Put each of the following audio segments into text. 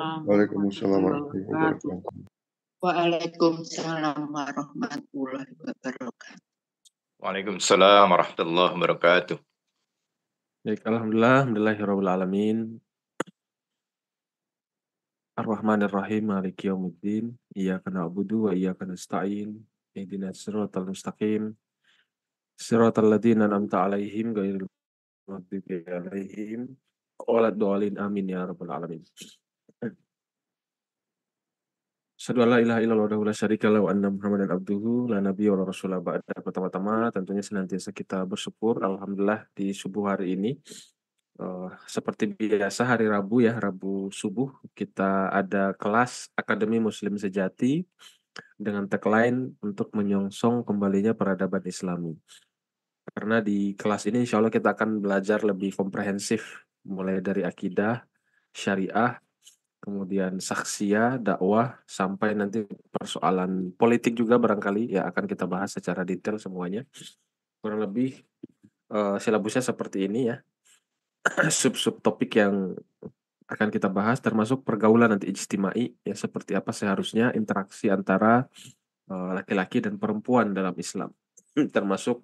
Waalaikumsalam Waalaikumsalam warahmatullahi warahmatullahi wabarakatuh. wabarakatuh. Waalaikumsalam warahmatullahi wabarakatuh. Waalaikumsalam warahmatullahi wabarakatuh. Baik, alhamdulillahirabbil alamin. Ar-Rahmanir-Rahim, Maliki yaumiddin. Iyyaka na'budu wa iyyaka nasta'in. Ihdinas siratal mustaqim. Siratal ladzina an'amta 'alaihim ghairil maghdubi 'alaihim waladdallin. Amin ya rabbal alamin. Asyhadu an la ilaha illallah wahdahu la syarika lahu wa anna Muhammadan abduhu la nabiyya wa la rasula ba'da. Pertama-tama tentunya senantiasa kita bersyukur alhamdulillah di subuh hari ini. Seperti biasa hari Rabu ya, Rabu subuh kita ada kelas Akademi Muslim Sejati dengan tagline untuk menyongsong kembalinya peradaban Islami. Karena di kelas ini insya Allah kita akan belajar lebih komprehensif mulai dari akidah, syariah, kemudian saksiyah, dakwah, sampai nanti persoalan politik juga barangkali ya akan kita bahas secara detail semuanya. Kurang lebih silabusnya seperti ini ya. Sub-sub topik yang akan kita bahas termasuk pergaulan nanti ijtimai ya, seperti apa seharusnya interaksi antara laki-laki dan perempuan dalam Islam. Termasuk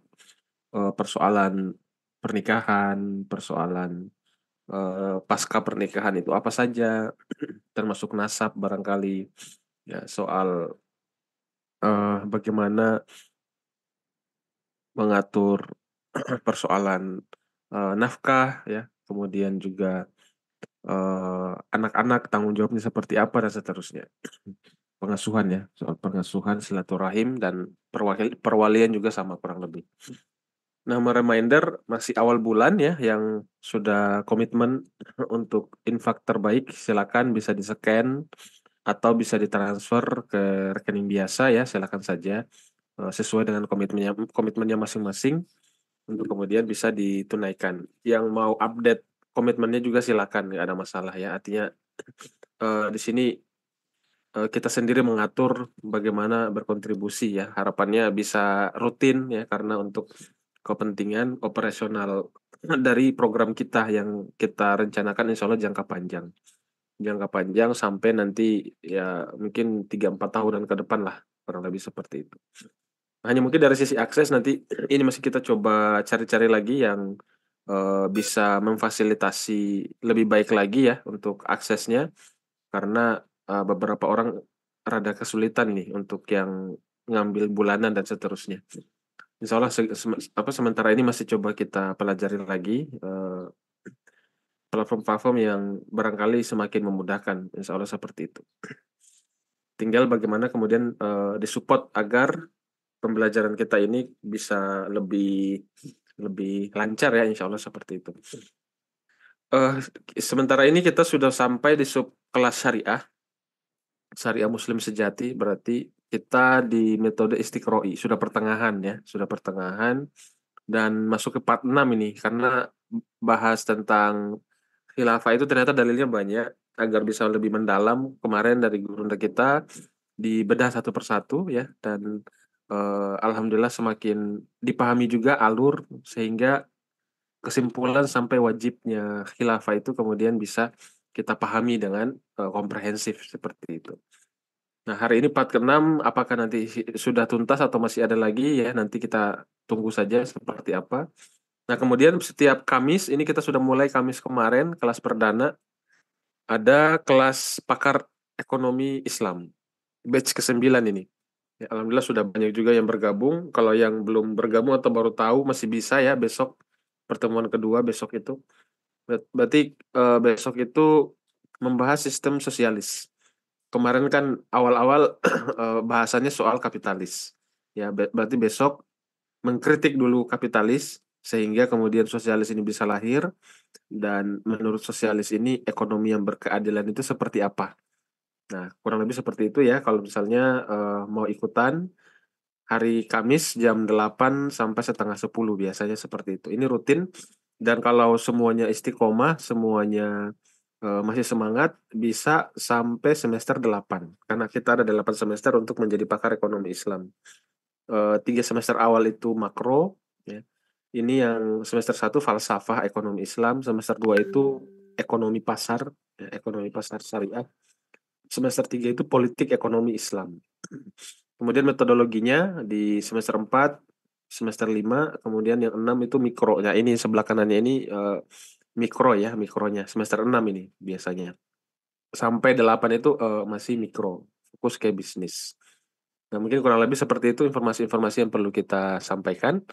persoalan pernikahan, persoalan pasca pernikahan itu apa saja, termasuk nasab barangkali ya, soal bagaimana mengatur persoalan nafkah ya, kemudian juga anak-anak tanggung jawabnya seperti apa dan seterusnya. Pengasuhan ya, soal pengasuhan, silaturahim, dan perwalian juga sama kurang lebih. Nah, reminder masih awal bulan ya, yang sudah komitmen untuk infak terbaik silakan bisa di-scan atau bisa ditransfer ke rekening biasa ya, silakan saja sesuai dengan komitmennya masing-masing untuk kemudian bisa ditunaikan. Yang mau update komitmennya juga silakan, nggak ada masalah ya. Artinya di sini kita sendiri mengatur bagaimana berkontribusi ya. Harapannya bisa rutin ya, karena untuk kepentingan operasional dari program kita yang kita rencanakan insya Allah jangka panjang. Jangka panjang sampai nanti ya mungkin 3-4 tahunan ke depan lah, kurang lebih seperti itu. Hanya mungkin dari sisi akses nanti ini masih kita coba cari-cari lagi yang bisa memfasilitasi lebih baik lagi ya untuk aksesnya, karena beberapa orang rada kesulitan nih untuk yang ngambil bulanan dan seterusnya. Insya Allah sementara ini masih coba kita pelajari lagi platform-platform yang barangkali semakin memudahkan, insya Allah seperti itu. Tinggal bagaimana kemudian disupport agar pembelajaran kita ini bisa lebih lancar ya, insya Allah seperti itu. Sementara ini kita sudah sampai di sub kelas syariah Muslim Sejati, berarti kita di metode Istiqroi sudah pertengahan ya, sudah pertengahan dan masuk ke part 6 ini, karena bahas tentang khilafah itu ternyata dalilnya banyak. Agar bisa lebih mendalam, kemarin dari guru kita dibedah satu persatu ya, dan alhamdulillah semakin dipahami juga alur, sehingga kesimpulan sampai wajibnya khilafah itu kemudian bisa kita pahami dengan komprehensif seperti itu. Nah, hari ini part ke-6, apakah nanti sudah tuntas atau masih ada lagi ya, nanti kita tunggu saja seperti apa. Nah, kemudian setiap Kamis, ini kita sudah mulai Kamis kemarin, kelas perdana, ada kelas pakar ekonomi Islam, batch ke-9 ini. Ya, alhamdulillah sudah banyak juga yang bergabung. Kalau yang belum bergabung atau baru tahu masih bisa ya, besok pertemuan kedua besok itu. Berarti besok itu membahas sistem sosialis. Kemarin kan awal-awal bahasannya soal kapitalis. Ya, berarti besok mengkritik dulu kapitalis sehingga kemudian sosialis ini bisa lahir, dan menurut sosialis ini ekonomi yang berkeadilan itu seperti apa. Nah, kurang lebih seperti itu ya. Kalau misalnya mau ikutan hari Kamis jam 8 sampai setengah 10 biasanya seperti itu. Ini rutin, dan kalau semuanya istiqomah, semuanya masih semangat, bisa sampai semester 8. Karena kita ada 8 semester untuk menjadi pakar ekonomi Islam. 3 semester awal itu makro ya. Ini yang semester 1 falsafah ekonomi Islam, semester 2 itu ekonomi pasar ya, ekonomi pasar syariah. Semester 3 itu politik ekonomi Islam. Kemudian metodologinya di semester 4, semester 5, kemudian yang 6 itu mikro. Nah, ini sebelah kanannya ini mikro ya, mikronya. Semester 6 ini biasanya. Sampai 8 itu masih mikro, fokus ke bisnis. Nah, mungkin kurang lebih seperti itu informasi-informasi yang perlu kita sampaikan.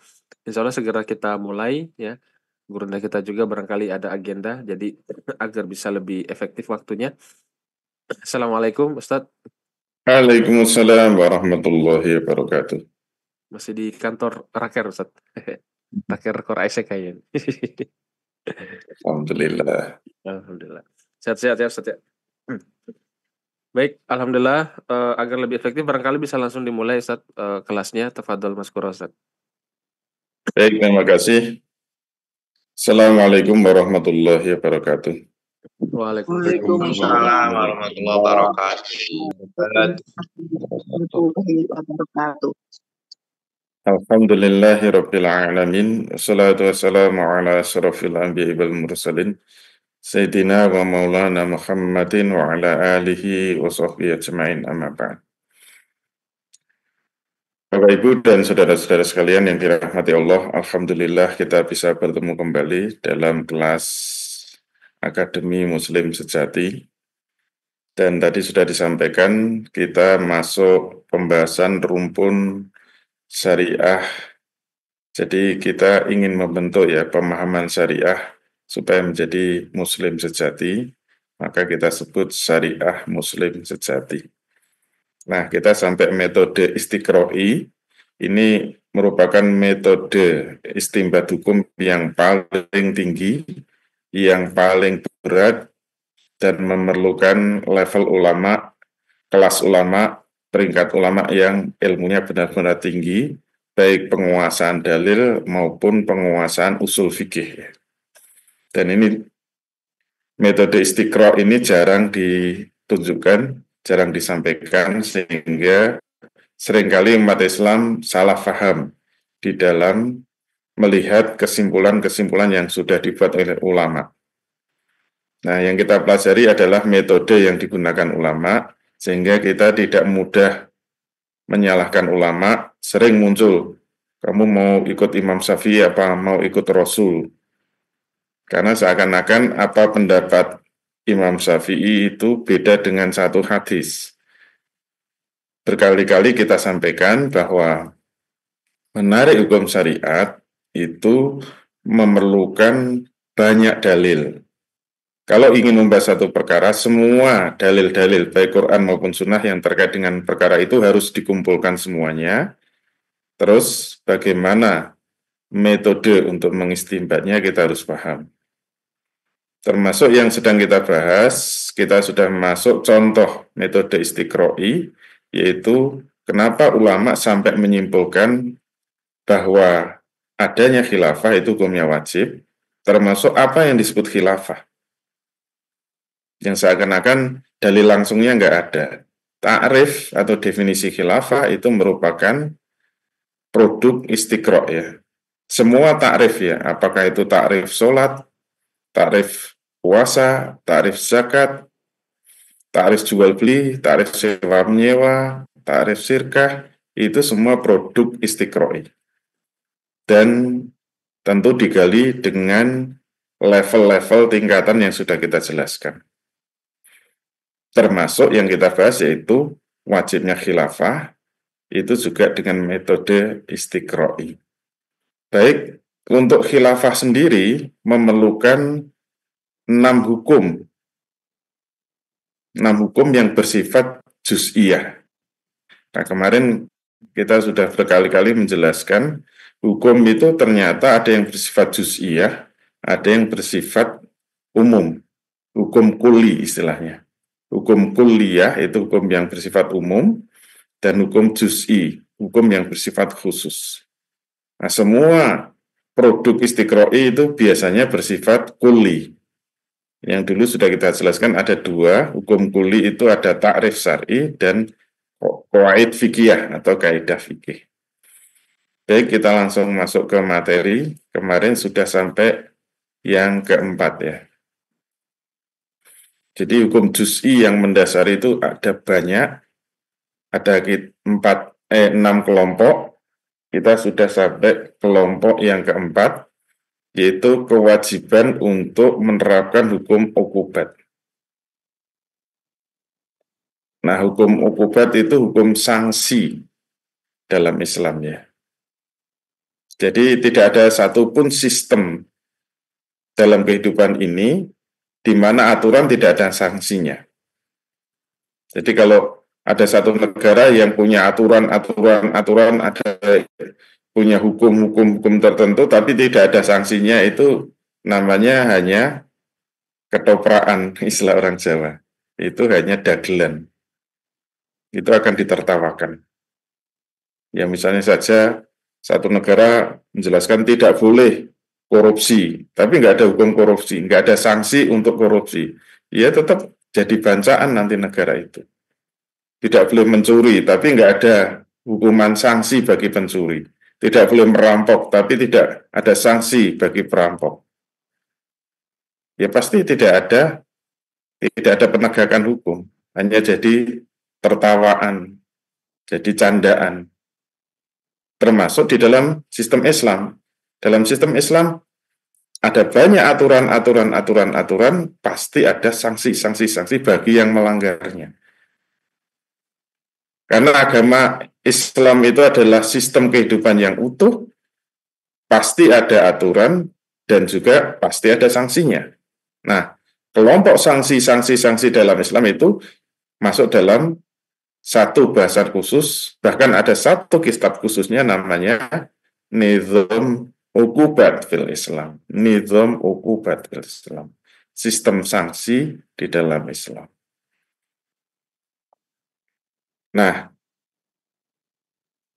Insya Allah segera kita mulai ya. Gurunda kita juga barangkali ada agenda, jadi agar bisa lebih efektif waktunya. Assalamualaikum, Ustadz. Waalaikumsalam warahmatullahi wabarakatuh. Masih di kantor Raker, Ustadz. Raker Core Isaac kayaknya. Alhamdulillah. Alhamdulillah. Sehat-sehat ya, Ustadz ya. Baik, alhamdulillah. Agar lebih efektif, barangkali bisa langsung dimulai, Ustadz, kelasnya. Tafadhol Maskura, Ustadz. Baik, terima kasih. Assalamualaikum warahmatullahi wabarakatuh. Waalaikumsalam warahmatullahi wabarakatuh. warahmatullahi wabarakatuh. Alhamdulillahi rabbil alamin. Wassalatu wassalamu ala asyrafil anbiya'i wal mursalin. Sayyidina wa maulana Muhammadin wa ala alihi wa sahbihi ajma'in amma ba'd. Bapak Ibu dan saudara-saudara sekalian yang dirahmati Allah, alhamdulillah kita bisa bertemu kembali dalam kelas Akademi Muslim Sejati. Dan tadi sudah disampaikan kita masuk pembahasan rumpun syariah. Jadi kita ingin membentuk ya pemahaman syariah supaya menjadi Muslim sejati, maka kita sebut syariah Muslim sejati. Nah, kita sampai metode istiqro'i, ini merupakan metode istinbat hukum yang paling tinggi, yang paling berat, dan memerlukan level ulama, kelas ulama, peringkat ulama yang ilmunya benar-benar tinggi, baik penguasaan dalil maupun penguasaan usul fikih. Dan ini metode istiqro' ini jarang ditunjukkan, jarang disampaikan, sehingga seringkali umat Islam salah paham di dalam melihat kesimpulan-kesimpulan yang sudah dibuat oleh ulama. Nah, yang kita pelajari adalah metode yang digunakan ulama, sehingga kita tidak mudah menyalahkan ulama. Sering muncul, kamu mau ikut Imam Syafi'i apa mau ikut Rasul? Karena seakan-akan apa pendapat Imam Syafi'i itu beda dengan satu hadis. Berkali-kali kita sampaikan bahwa menarik hukum syariat itu memerlukan banyak dalil. Kalau ingin membahas satu perkara, semua dalil-dalil, baik Quran maupun Sunnah yang terkait dengan perkara itu harus dikumpulkan semuanya. Terus bagaimana metode untuk mengistinbatnya kita harus paham. Termasuk yang sedang kita bahas, kita sudah masuk contoh metode istiqro'i, yaitu kenapa ulama sampai menyimpulkan bahwa adanya khilafah itu hukumnya wajib, termasuk apa yang disebut khilafah. Yang seakan-akan dalil langsungnya nggak ada. Ta'rif atau definisi khilafah itu merupakan produk istiqro' ya. Semua ta'rif ya, apakah itu ta'rif sholat, ta'rif puasa, ta'rif zakat, ta'rif jual beli, ta'rif sewa menyewa, ta'rif sirkah, itu semua produk istiqro'i. Dan tentu digali dengan level-level tingkatan yang sudah kita jelaskan. Termasuk yang kita bahas yaitu wajibnya khilafah, itu juga dengan metode istiqro'i. Baik, untuk khilafah sendiri memerlukan 6 hukum. 6 hukum yang bersifat juz'iyah. Nah, kemarin kita sudah berkali-kali menjelaskan hukum itu ternyata ada yang bersifat juz'iyah, ada yang bersifat umum, hukum kulli istilahnya. Hukum kulliyah itu hukum yang bersifat umum, dan hukum juz'i, hukum yang bersifat khusus. Nah, semua produk istiqro'i itu biasanya bersifat kulli. Yang dulu sudah kita jelaskan ada 2, hukum kulli itu ada ta'rif syar'i dan qawaid fikih atau kaidah fikih. Baik, kita langsung masuk ke materi. Kemarin sudah sampai yang keempat ya. Jadi hukum juz'i yang mendasari itu ada banyak, ada 6 kelompok. Kita sudah sampai kelompok yang keempat, yaitu kewajiban untuk menerapkan hukum ukubat. Nah, hukum ukubat itu hukum sanksi dalam Islam ya. Jadi tidak ada satupun sistem dalam kehidupan ini di mana aturan tidak ada sanksinya. Jadi kalau ada satu negara yang punya aturan, ada punya hukum tertentu, tapi tidak ada sanksinya, itu namanya hanya ketopraan, istilah orang Jawa. Itu hanya dagelan. Itu akan ditertawakan. Ya misalnya saja satu negara menjelaskan tidak boleh korupsi, tapi nggak ada hukum korupsi, nggak ada sanksi untuk korupsi. Ya tetap jadi bancaan nanti negara itu. Tidak boleh mencuri, tapi nggak ada hukuman sanksi bagi pencuri. Tidak boleh merampok, tapi tidak ada sanksi bagi perampok. Ya pasti tidak ada penegakan hukum, hanya jadi tertawaan, jadi candaan. Termasuk di dalam sistem Islam. Dalam sistem Islam ada banyak aturan, pasti ada sanksi bagi yang melanggarnya. Karena agama Islam itu adalah sistem kehidupan yang utuh, pasti ada aturan dan juga pasti ada sanksinya. Nah, kelompok sanksi dalam Islam itu masuk dalam satu bahasan khusus, bahkan ada satu kitab khususnya namanya Nizam Ukubat fil Islam. Nizam Ukubat fil Islam. Sistem sanksi di dalam Islam. Nah,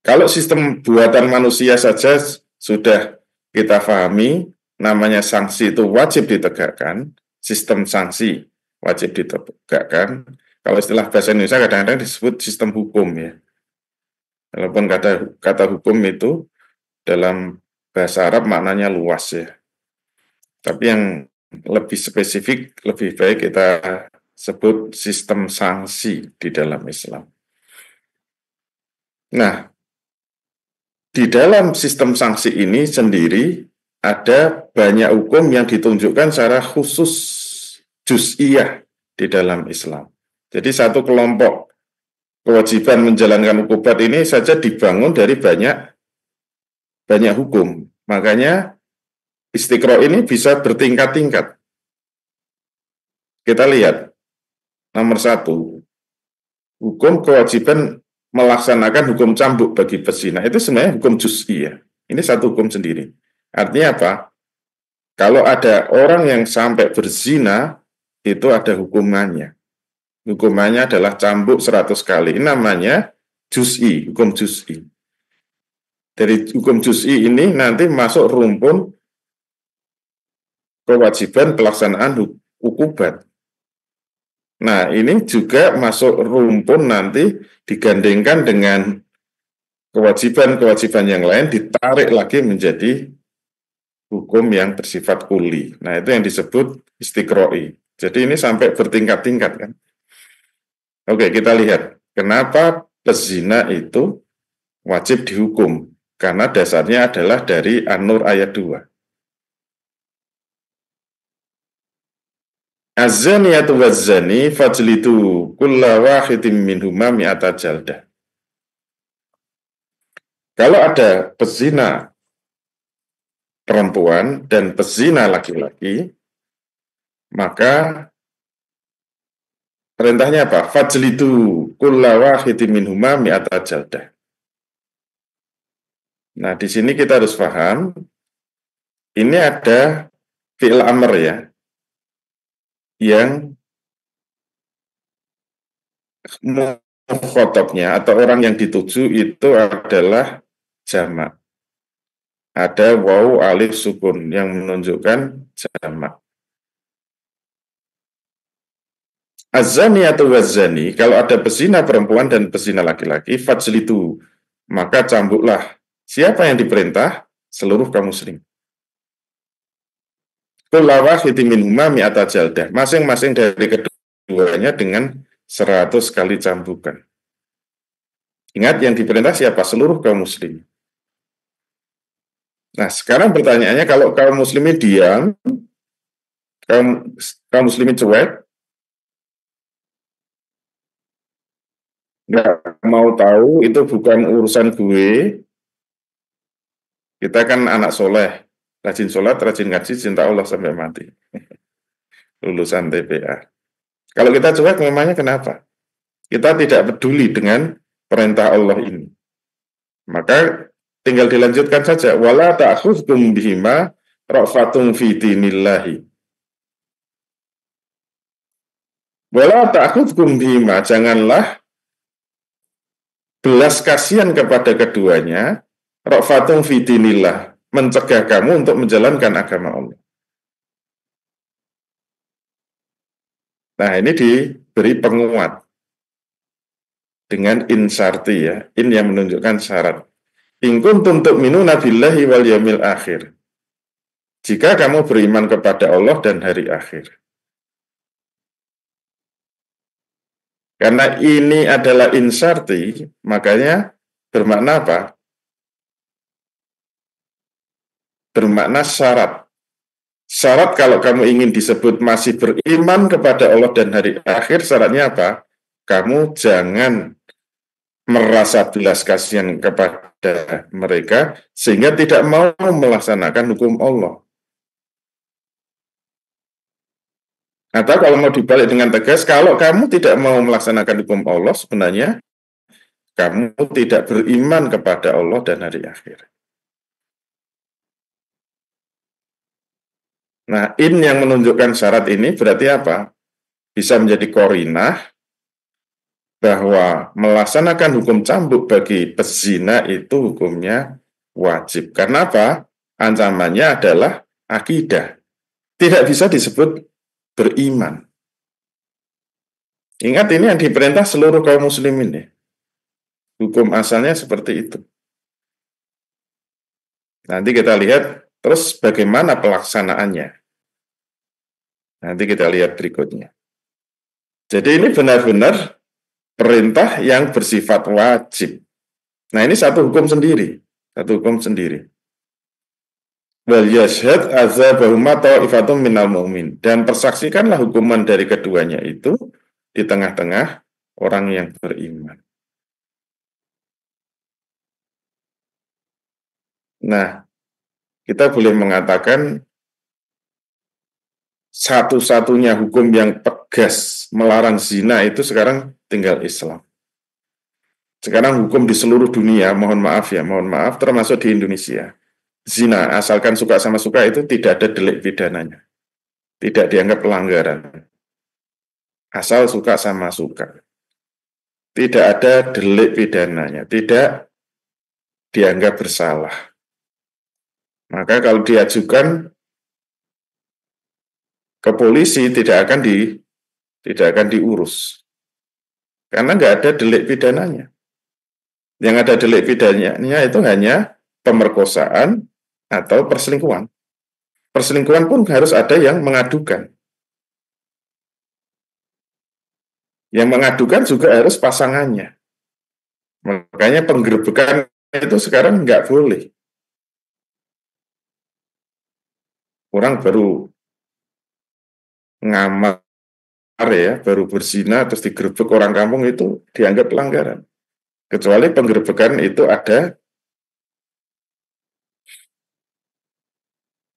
kalau sistem buatan manusia saja sudah kita pahami, namanya sanksi itu wajib ditegakkan, sistem sanksi wajib ditegakkan. Kalau istilah bahasa Indonesia kadang-kadang disebut sistem hukum ya. Walaupun kata hukum itu dalam bahasa Arab maknanya luas ya. Tapi yang lebih spesifik, lebih baik kita sebut sistem sanksi di dalam Islam. Nah, di dalam sistem sanksi ini sendiri ada banyak hukum yang ditunjukkan secara khusus juz'iyah di dalam Islam. Jadi satu kelompok kewajiban menjalankan ukubat ini saja dibangun dari banyak hukum. Makanya Istiqra ini bisa bertingkat-tingkat. Kita lihat, nomor 1, hukum kewajiban melaksanakan hukum cambuk bagi pezina. Itu sebenarnya hukum juz'i ya. Ini satu hukum sendiri. Artinya apa? Kalau ada orang yang sampai berzina, itu ada hukumannya. Hukumannya adalah cambuk 100 kali. Ini namanya juz'i, hukum juz'i. Dari hukum juz'i ini nanti masuk rumpun kewajiban pelaksanaan ukubat. Nah, ini juga masuk rumpun nanti digandengkan dengan kewajiban-kewajiban yang lain, ditarik lagi menjadi hukum yang bersifat kuli. Nah, itu yang disebut istiqra'i. Jadi ini sampai bertingkat-tingkat kan. Oke, kita lihat kenapa pezina itu wajib dihukum. Karena dasarnya adalah dari An-Nur ayat 2. Az-zaniyatu waz-zani fajlidu kulla wahidin minhuma mi'ata jaldah. Kalau ada pezina perempuan dan pezina laki-laki, maka perintahnya apa? Fajlidu kulla wahidin minhuma mi'ata jaldah. Nah, di sini kita harus paham, ini ada fi'il amr ya, yang mukhatabnya atau orang yang dituju itu adalah jamak. Ada waw alif sukun yang menunjukkan jamak. Az-zaniyatu waz-zani, kalau ada pezina perempuan dan pezina laki-laki, fajlidu, maka cambuklah. Siapa yang diperintah? Seluruh kaum muslim. Kulla wahidin minhuma mi'ata jaldah. Masing-masing dari kedua keduanya dengan 100 kali cambukan. Ingat, yang diperintah siapa? Seluruh kaum muslim. Nah, sekarang pertanyaannya, kalau kaum muslimin diam, kaum muslimin cuek, nggak mau tahu, itu bukan urusan gue, kita kan anak soleh, rajin sholat, rajin ngaji, cinta Allah sampai mati. Lulusan TPA. Kalau kita cuek, memangnya kenapa? Kita tidak peduli dengan perintah Allah ini. Maka tinggal dilanjutkan saja. Wala ta'khudhukum bihima ra'fatun fi dinillahi. Wala ta'khudhukum bihima, janganlah belas kasihan kepada keduanya, ra'fatun fi dinillah, mencegah kamu untuk menjalankan agama Allah. Nah, ini diberi penguat dengan insarti, ya, in yang menunjukkan syarat. In kuntum tu'minuna billahi wal yawmil akhir. Jika kamu beriman kepada Allah dan hari akhir. Karena ini adalah insarti, makanya bermakna apa? Bermakna syarat. Syarat kalau kamu ingin disebut masih beriman kepada Allah dan hari akhir, syaratnya apa? Kamu jangan merasa belas kasihan kepada mereka sehingga tidak mau melaksanakan hukum Allah. Atau kalau mau dibalik dengan tegas, kalau kamu tidak mau melaksanakan hukum Allah, sebenarnya kamu tidak beriman kepada Allah dan hari akhir. Nah, in yang menunjukkan syarat ini berarti apa? Bisa menjadi qarinah bahwa melaksanakan hukum cambuk bagi pezina itu hukumnya wajib. Karena apa? Ancamannya adalah akidah. Tidak bisa disebut beriman. Ingat, ini yang diperintah seluruh kaum muslimin, ya. Hukum asalnya seperti itu. Nanti kita lihat terus bagaimana pelaksanaannya. Nanti kita lihat berikutnya. Jadi ini benar-benar perintah yang bersifat wajib. Nah, ini satu hukum sendiri. Satu hukum sendiri. Wal yashhad azabahuma ta'ifatum minal mu'min. Dan persaksikanlah hukuman dari keduanya itu di tengah-tengah orang yang beriman. Nah, kita boleh mengatakan satu-satunya hukum yang tegas melarang zina itu sekarang tinggal Islam. Sekarang hukum di seluruh dunia, mohon maaf, termasuk di Indonesia. Zina, asalkan suka sama suka itu tidak ada delik pidananya. Tidak dianggap pelanggaran. Asal suka sama suka. Tidak ada delik pidananya, tidak dianggap bersalah. Maka kalau diajukan ke polisi tidak akan diurus. Karena nggak ada delik pidananya. Yang ada delik pidananya itu hanya pemerkosaan atau perselingkuhan. Perselingkuhan pun harus ada yang mengadukan. Yang mengadukan juga harus pasangannya. Makanya penggerebekan itu sekarang nggak boleh. Orang baru ngamar, ya, baru berzina terus digerebek orang kampung itu dianggap pelanggaran. Kecuali penggerebekan itu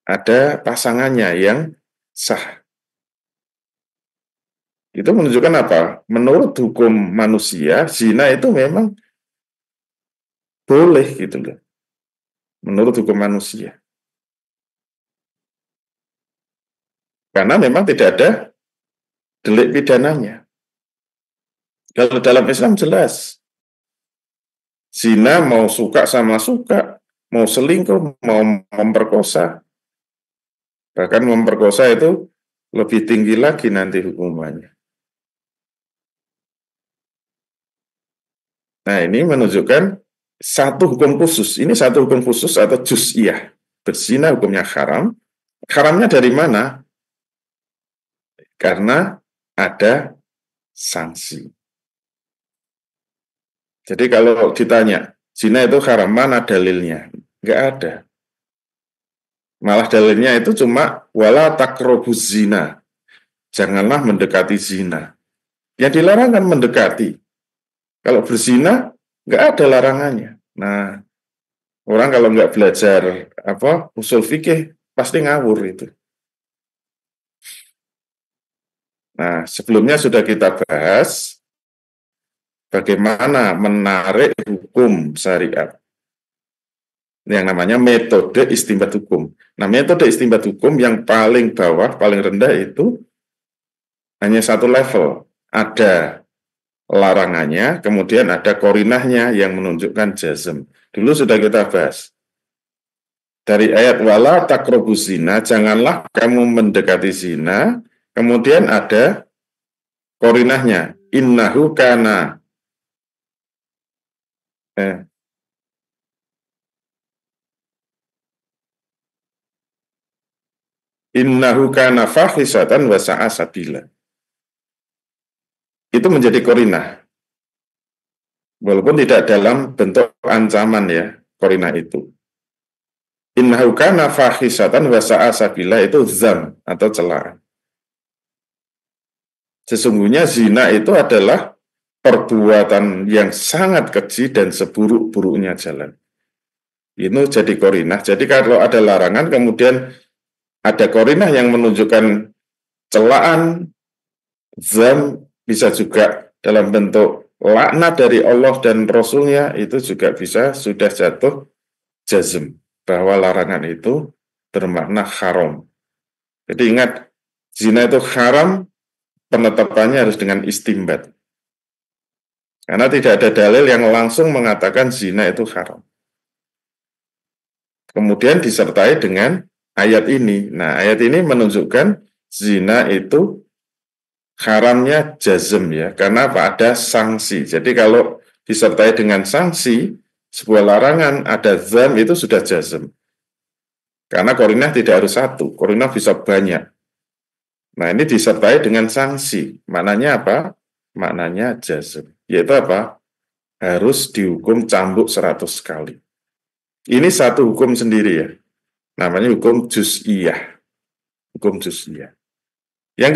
ada pasangannya yang sah. Itu menunjukkan apa? Menurut hukum manusia, zina itu memang boleh gitu loh. Menurut hukum manusia. Karena memang tidak ada delik pidananya. Kalau dalam Islam jelas. Zina mau suka sama suka, mau selingkuh, mau memperkosa. Bahkan memperkosa itu lebih tinggi lagi nanti hukumannya. Nah, ini menunjukkan satu hukum khusus. Ini satu hukum khusus atau juz'iyah. Berzina hukumnya haram. Haramnya dari mana? Karena ada sanksi. Jadi kalau ditanya, zina itu haram, mana dalilnya? Nggak ada. Malah dalilnya itu cuma wala takrobuz zina. Janganlah mendekati zina. Yang dilarang kan mendekati. Kalau berzina, nggak ada larangannya. Nah, orang kalau nggak belajar usul fikih, pasti ngawur itu. Nah, sebelumnya sudah kita bahas bagaimana menarik hukum syariat. Yang namanya metode istinbat hukum. Nah, metode istinbat hukum yang paling bawah, paling rendah itu hanya satu level. Ada larangannya, kemudian ada korinahnya yang menunjukkan jazm. Dulu sudah kita bahas. Dari ayat wala takrobuz zina, janganlah kamu mendekati zina, kemudian ada korinahnya, innahu kana innahu kana fahisatan wa sa'a sabila. Itu menjadi korinah. Walaupun tidak dalam bentuk ancaman ya, korinah itu. Innahu kana fahisatan wa sa'a sabila itu zam atau celaan. Sesungguhnya zina itu adalah perbuatan yang sangat keji dan seburuk-buruknya jalan. Itu jadi korinah. Jadi kalau ada larangan kemudian ada korinah yang menunjukkan celaan, zam, bisa juga dalam bentuk laknat dari Allah dan Rasulnya, itu juga bisa sudah jatuh jazm, bahwa larangan itu bermakna haram. Jadi ingat, zina itu haram, penetapannya harus dengan istimbat. Karena tidak ada dalil yang langsung mengatakan zina itu haram. Kemudian disertai dengan ayat ini. Nah, ayat ini menunjukkan zina itu haramnya jazm ya, karena ada sanksi. Jadi kalau disertai dengan sanksi, sebuah larangan ada zam itu sudah jazm. Karena korinah tidak harus satu, korinah bisa banyak. Nah, ini disertai dengan sanksi. Maknanya apa? Maknanya jazm. Yaitu apa? Harus dihukum cambuk 100 kali. Ini satu hukum sendiri ya. Namanya hukum juz'iyah. Hukum juz'iyah. Yang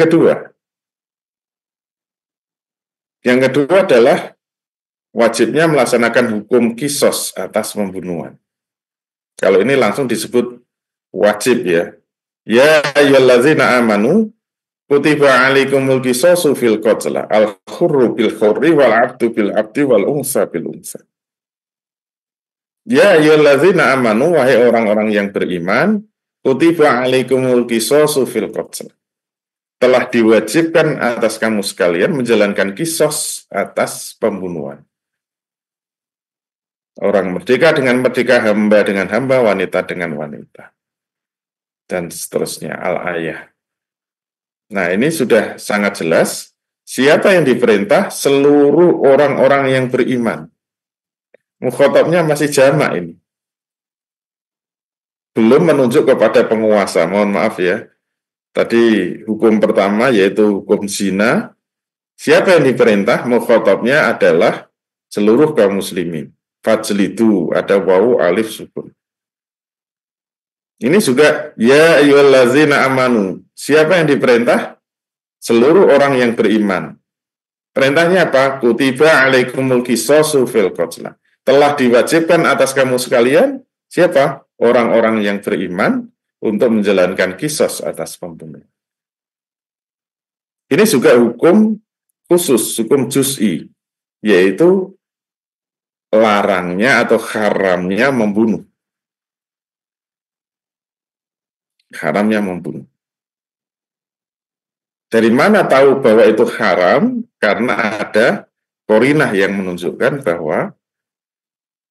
kedua adalah wajibnya melaksanakan hukum kisos atas pembunuhan. Kalau ini langsung disebut wajib ya. Ya ayyuhallazina amanu kutiba alaikumul qisasu fil qatla al-hurru bil hurri wal 'abdu bil 'abdi wal unsa bil unsa. Ya ayyuhallazina amanu, wahai orang-orang yang beriman, kutiba alaikumul qisasu fil qatla. Telah diwajibkan atas kamu sekalian menjalankan kisos atas pembunuhan. Orang merdeka dengan merdeka, hamba dengan hamba, wanita dengan wanita. Dan seterusnya, al-ayah. Nah, ini sudah sangat jelas. Siapa yang diperintah? Seluruh orang-orang yang beriman. Mukhatabnya masih jamak ini. Belum menunjuk kepada penguasa, mohon maaf ya. Tadi hukum pertama yaitu hukum zina. Siapa yang diperintah? Mukhatabnya adalah seluruh kaum muslimin. Fajlidu, ada wawu alif sukun. Ini juga ya ayyuhallazina amanu. Siapa yang diperintah? Seluruh orang yang beriman. Perintahnya apa? Kutiba alaikumul qisasu fil qatla. Telah diwajibkan atas kamu sekalian, siapa? Orang-orang yang beriman untuk menjalankan kisos atas pembunuh. Ini juga hukum khusus, hukum juz'i, yaitu larangnya atau haramnya membunuh. Haramnya membunuh. Dari mana tahu bahwa itu haram? Karena ada korinah yang menunjukkan bahwa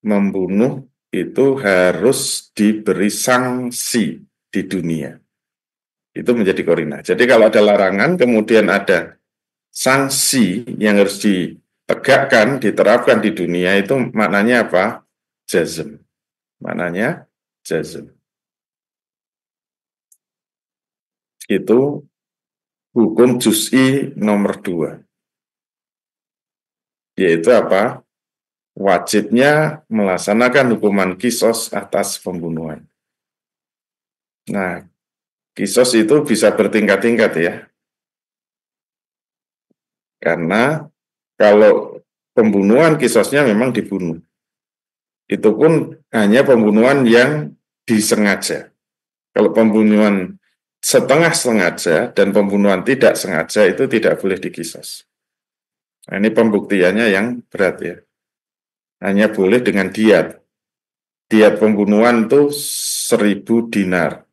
membunuh itu harus diberi sanksi di dunia. Itu menjadi korinah. Jadi kalau ada larangan, kemudian ada sanksi yang harus ditegakkan, diterapkan di dunia, itu maknanya apa? Jazm. Maknanya jazm. Itu hukum juz'i nomor 2. yaitu apa? Wajibnya melaksanakan hukuman kisos atas pembunuhan. Nah, kisos itu bisa bertingkat-tingkat ya. Karena kalau pembunuhan kisosnya memang dibunuh. Itu pun hanya pembunuhan yang disengaja. Kalau pembunuhan setengah sengaja dan pembunuhan tidak sengaja itu tidak boleh dikisos. Nah, ini pembuktiannya yang berat ya. Hanya boleh dengan diat. Diat pembunuhan itu 1.000 dinar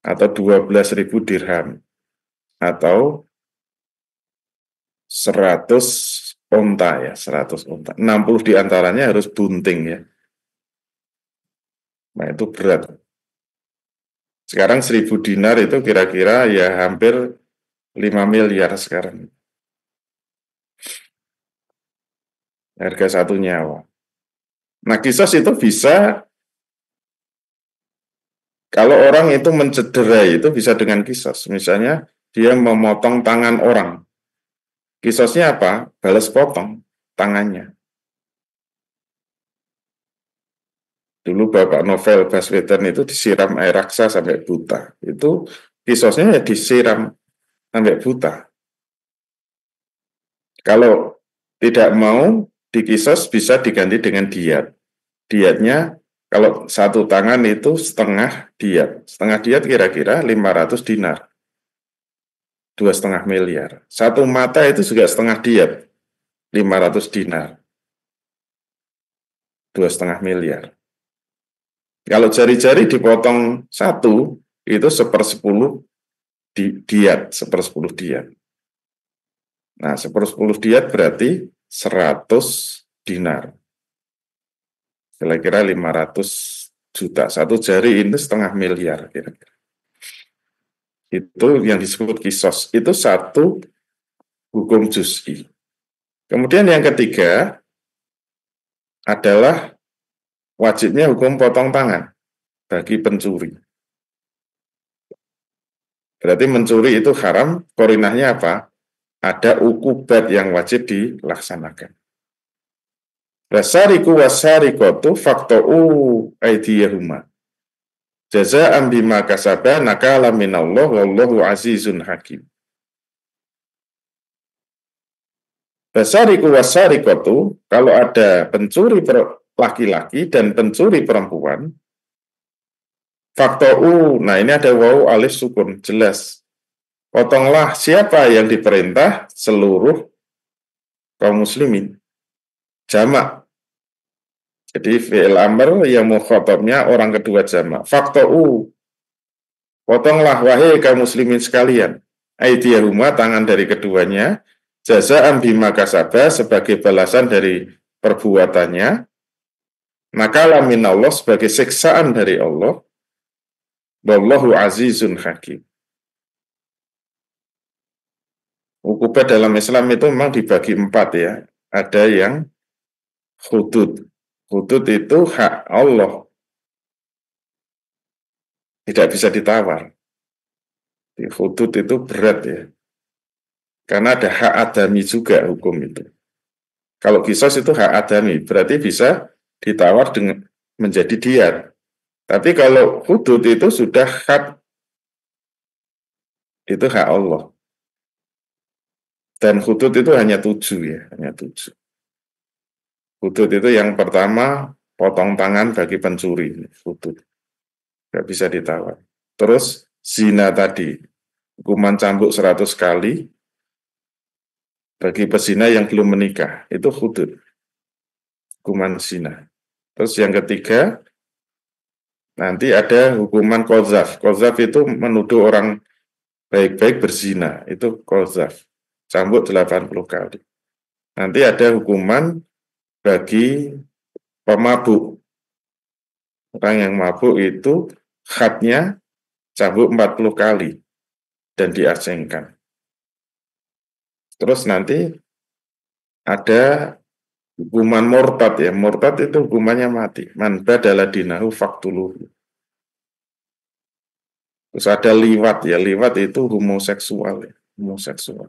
atau 12.000 dirham atau 100 onta ya, 100 onta. 60 diantaranya harus bunting ya. Nah itu berat. Sekarang 1.000 dinar itu kira-kira ya hampir 5 miliar sekarang. Harga satu nyawa. Nah kisos itu bisa, kalau orang itu mencederai itu bisa dengan kisos. Misalnya dia memotong tangan orang. Kisosnya apa? Balas potong tangannya. Dulu Bapak Novel Baswedan itu disiram air raksa sampai buta. Itu kisosnya ya disiram sampai buta. Kalau tidak mau dikisos bisa diganti dengan diat. Diatnya kalau satu tangan itu setengah diat. Setengah diat kira-kira 500 dinar. 2,5 miliar. Satu mata itu juga setengah diat. 500 dinar. 2,5 miliar. Kalau jari-jari dipotong satu, itu 1/10 diat, 1/10 diat. Nah, 1/10 diat berarti 100 dinar. Kira-kira 500 juta. Satu jari ini setengah miliar kira-kira. Itu yang disebut kisos. Itu satu hukum juz'i. Kemudian yang ketiga adalah wajibnya hukum potong tangan bagi pencuri. Berarti mencuri itu haram, korinahnya apa? Ada ukubat yang wajib dilaksanakan. Wasariku wasarikotu fakto'u aidiyahuma. Jaza'an bima kasaba nakala minallah wallahu azizun hakim. Wasariku wasarikotu, kalau ada pencuri laki-laki dan pencuri perempuan, fakto'u, nah ini ada wawu alif sukun, jelas. Potonglah siapa yang diperintah seluruh kaum muslimin. Jamak. Jadi fi'il amr yang mukhatabnya orang kedua jamak. Fakto'u. Potonglah wahai kaum muslimin sekalian. Aidiyahuma, tangan dari keduanya. Jaza'an bima kasaba, sebagai balasan dari perbuatannya. Nakala minallah, sebagai siksaan dari Allah. Wallahu azizun hakim. Ukubat dalam Islam itu memang dibagi 4 ya. Ada yang hudud. Hudud itu hak Allah. Tidak bisa ditawar. Di hudud itu berat ya. Karena ada hak adami juga hukum itu. Kalau kisos itu hak adami, berarti bisa ditawar dengan menjadi diat. Tapi kalau hudud itu sudah hak, itu hak Allah. Dan hudud itu hanya 7 ya, hanya 7. Hudud itu yang pertama, potong tangan bagi pencuri. Hudud. Nggak bisa ditawar. Terus zina tadi, hukuman cambuk 100 kali bagi pezina yang belum menikah. Itu hudud. Hukuman zina. Terus yang ketiga, nanti ada hukuman qadzaf. Qadzaf itu menuduh orang baik-baik berzina. Itu qadzaf. Cambuk 80 kali. Nanti ada hukuman bagi pemabuk. Orang yang mabuk itu hadnya cambuk 40 kali dan diasingkan. Terus nanti ada hukuman murtad ya. Murtad itu hukumannya mati. Man badala dinahu faktuluhu. Terus ada liwat ya. Liwat itu homoseksual ya. Homoseksual.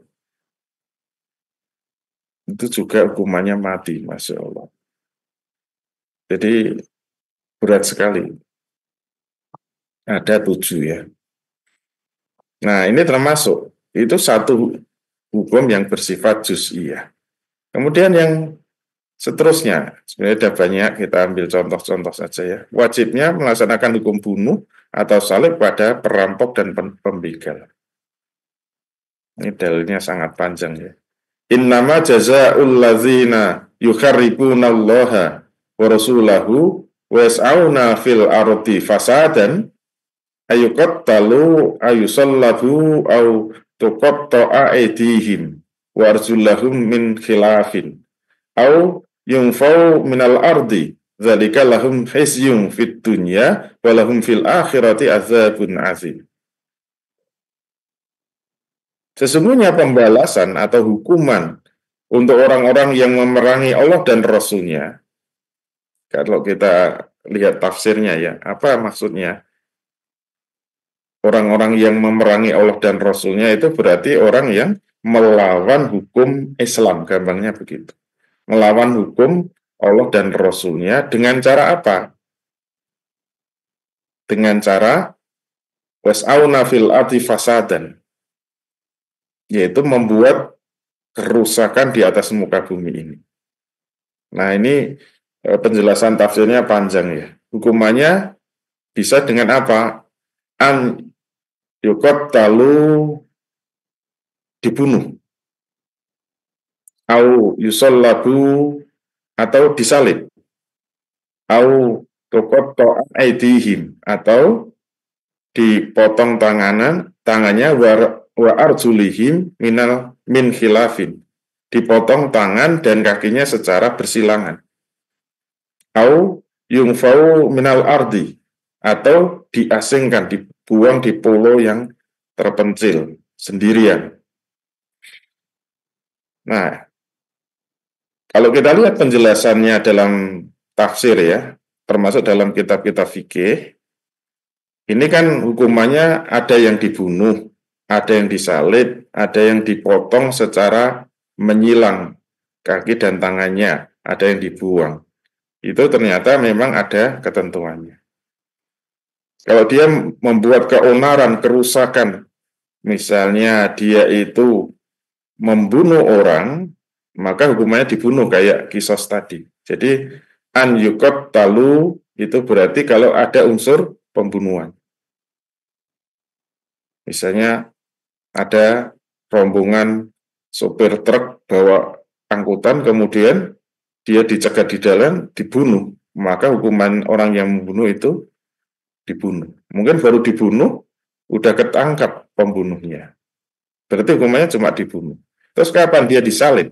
itu juga hukumannya mati, Masya Allah. Jadi berat sekali. Ada 7 ya. Nah, ini termasuk, itu satu hukum yang bersifat juz'iyah. Kemudian yang seterusnya, sebenarnya ada banyak, kita ambil contoh-contoh saja ya. Wajibnya melaksanakan hukum bunuh atau salib pada perampok dan pembegal. Ini dalilnya sangat panjang ya. Innama jazaa'ul ladzina yukharribunallaha wa rasulahu wa yas'auna fil ardi fasadan ayuqattalu ayusallabu au tuqatta'a aydihim wa arjulahum min khilafin au yunfau minal ardi dzalika lahum khizyun fid dunya wa lahum fil akhirati adzabun azim. Sesungguhnya pembalasan atau hukuman untuk orang-orang yang memerangi Allah dan Rasul-Nya, kalau kita lihat tafsirnya ya, apa maksudnya? Orang-orang yang memerangi Allah dan Rasul-Nya itu berarti orang yang melawan hukum Islam, gampangnya begitu. Melawan hukum Allah dan Rasul-Nya dengan cara apa? Dengan cara was'auna fil ardi fasadan, yaitu membuat kerusakan di atas muka bumi ini. Nah, ini penjelasan tafsirnya panjang ya. Hukumannya bisa dengan apa? An yuqattalu, dibunuh, au yusallabu, atau disalib, au tuqatta'a aydihim, atau dipotong tangannya wa arjulihim min khilafin, dipotong tangan dan kakinya secara bersilangan, au yungfau minal ardi, atau diasingkan, dibuang di pulau yang terpencil sendirian. Nah, kalau kita lihat penjelasannya dalam tafsir ya, termasuk dalam kitab-kitab fikih, ini kan hukumannya ada yang dibunuh, ada yang disalib, ada yang dipotong secara menyilang kaki dan tangannya, ada yang dibuang. Itu ternyata memang ada ketentuannya. Kalau dia membuat keonaran, kerusakan, misalnya dia itu membunuh orang, maka hukumannya dibunuh kayak kisos tadi. Jadi an yuqattalu itu berarti kalau ada unsur pembunuhan. Misalnya ada rombongan sopir truk bawa angkutan, kemudian dia dicegat di jalan, dibunuh. Maka hukuman orang yang membunuh itu dibunuh. Mungkin baru dibunuh, udah ketangkap pembunuhnya. Berarti hukumannya cuma dibunuh. Terus kapan dia disalib?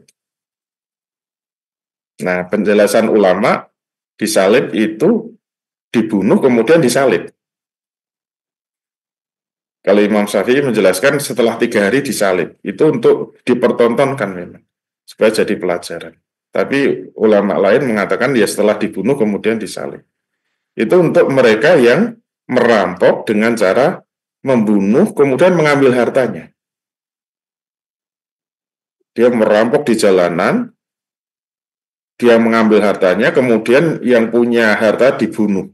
Nah, penjelasan ulama, disalib itu dibunuh kemudian disalib. Kalau Imam Syafi'i menjelaskan setelah 3 hari disalib, itu untuk dipertontonkan memang, supaya jadi pelajaran. Tapi ulama lain mengatakan ya setelah dibunuh kemudian disalib. Itu untuk mereka yang merampok dengan cara membunuh kemudian mengambil hartanya. Dia merampok di jalanan, dia mengambil hartanya, kemudian yang punya harta dibunuh.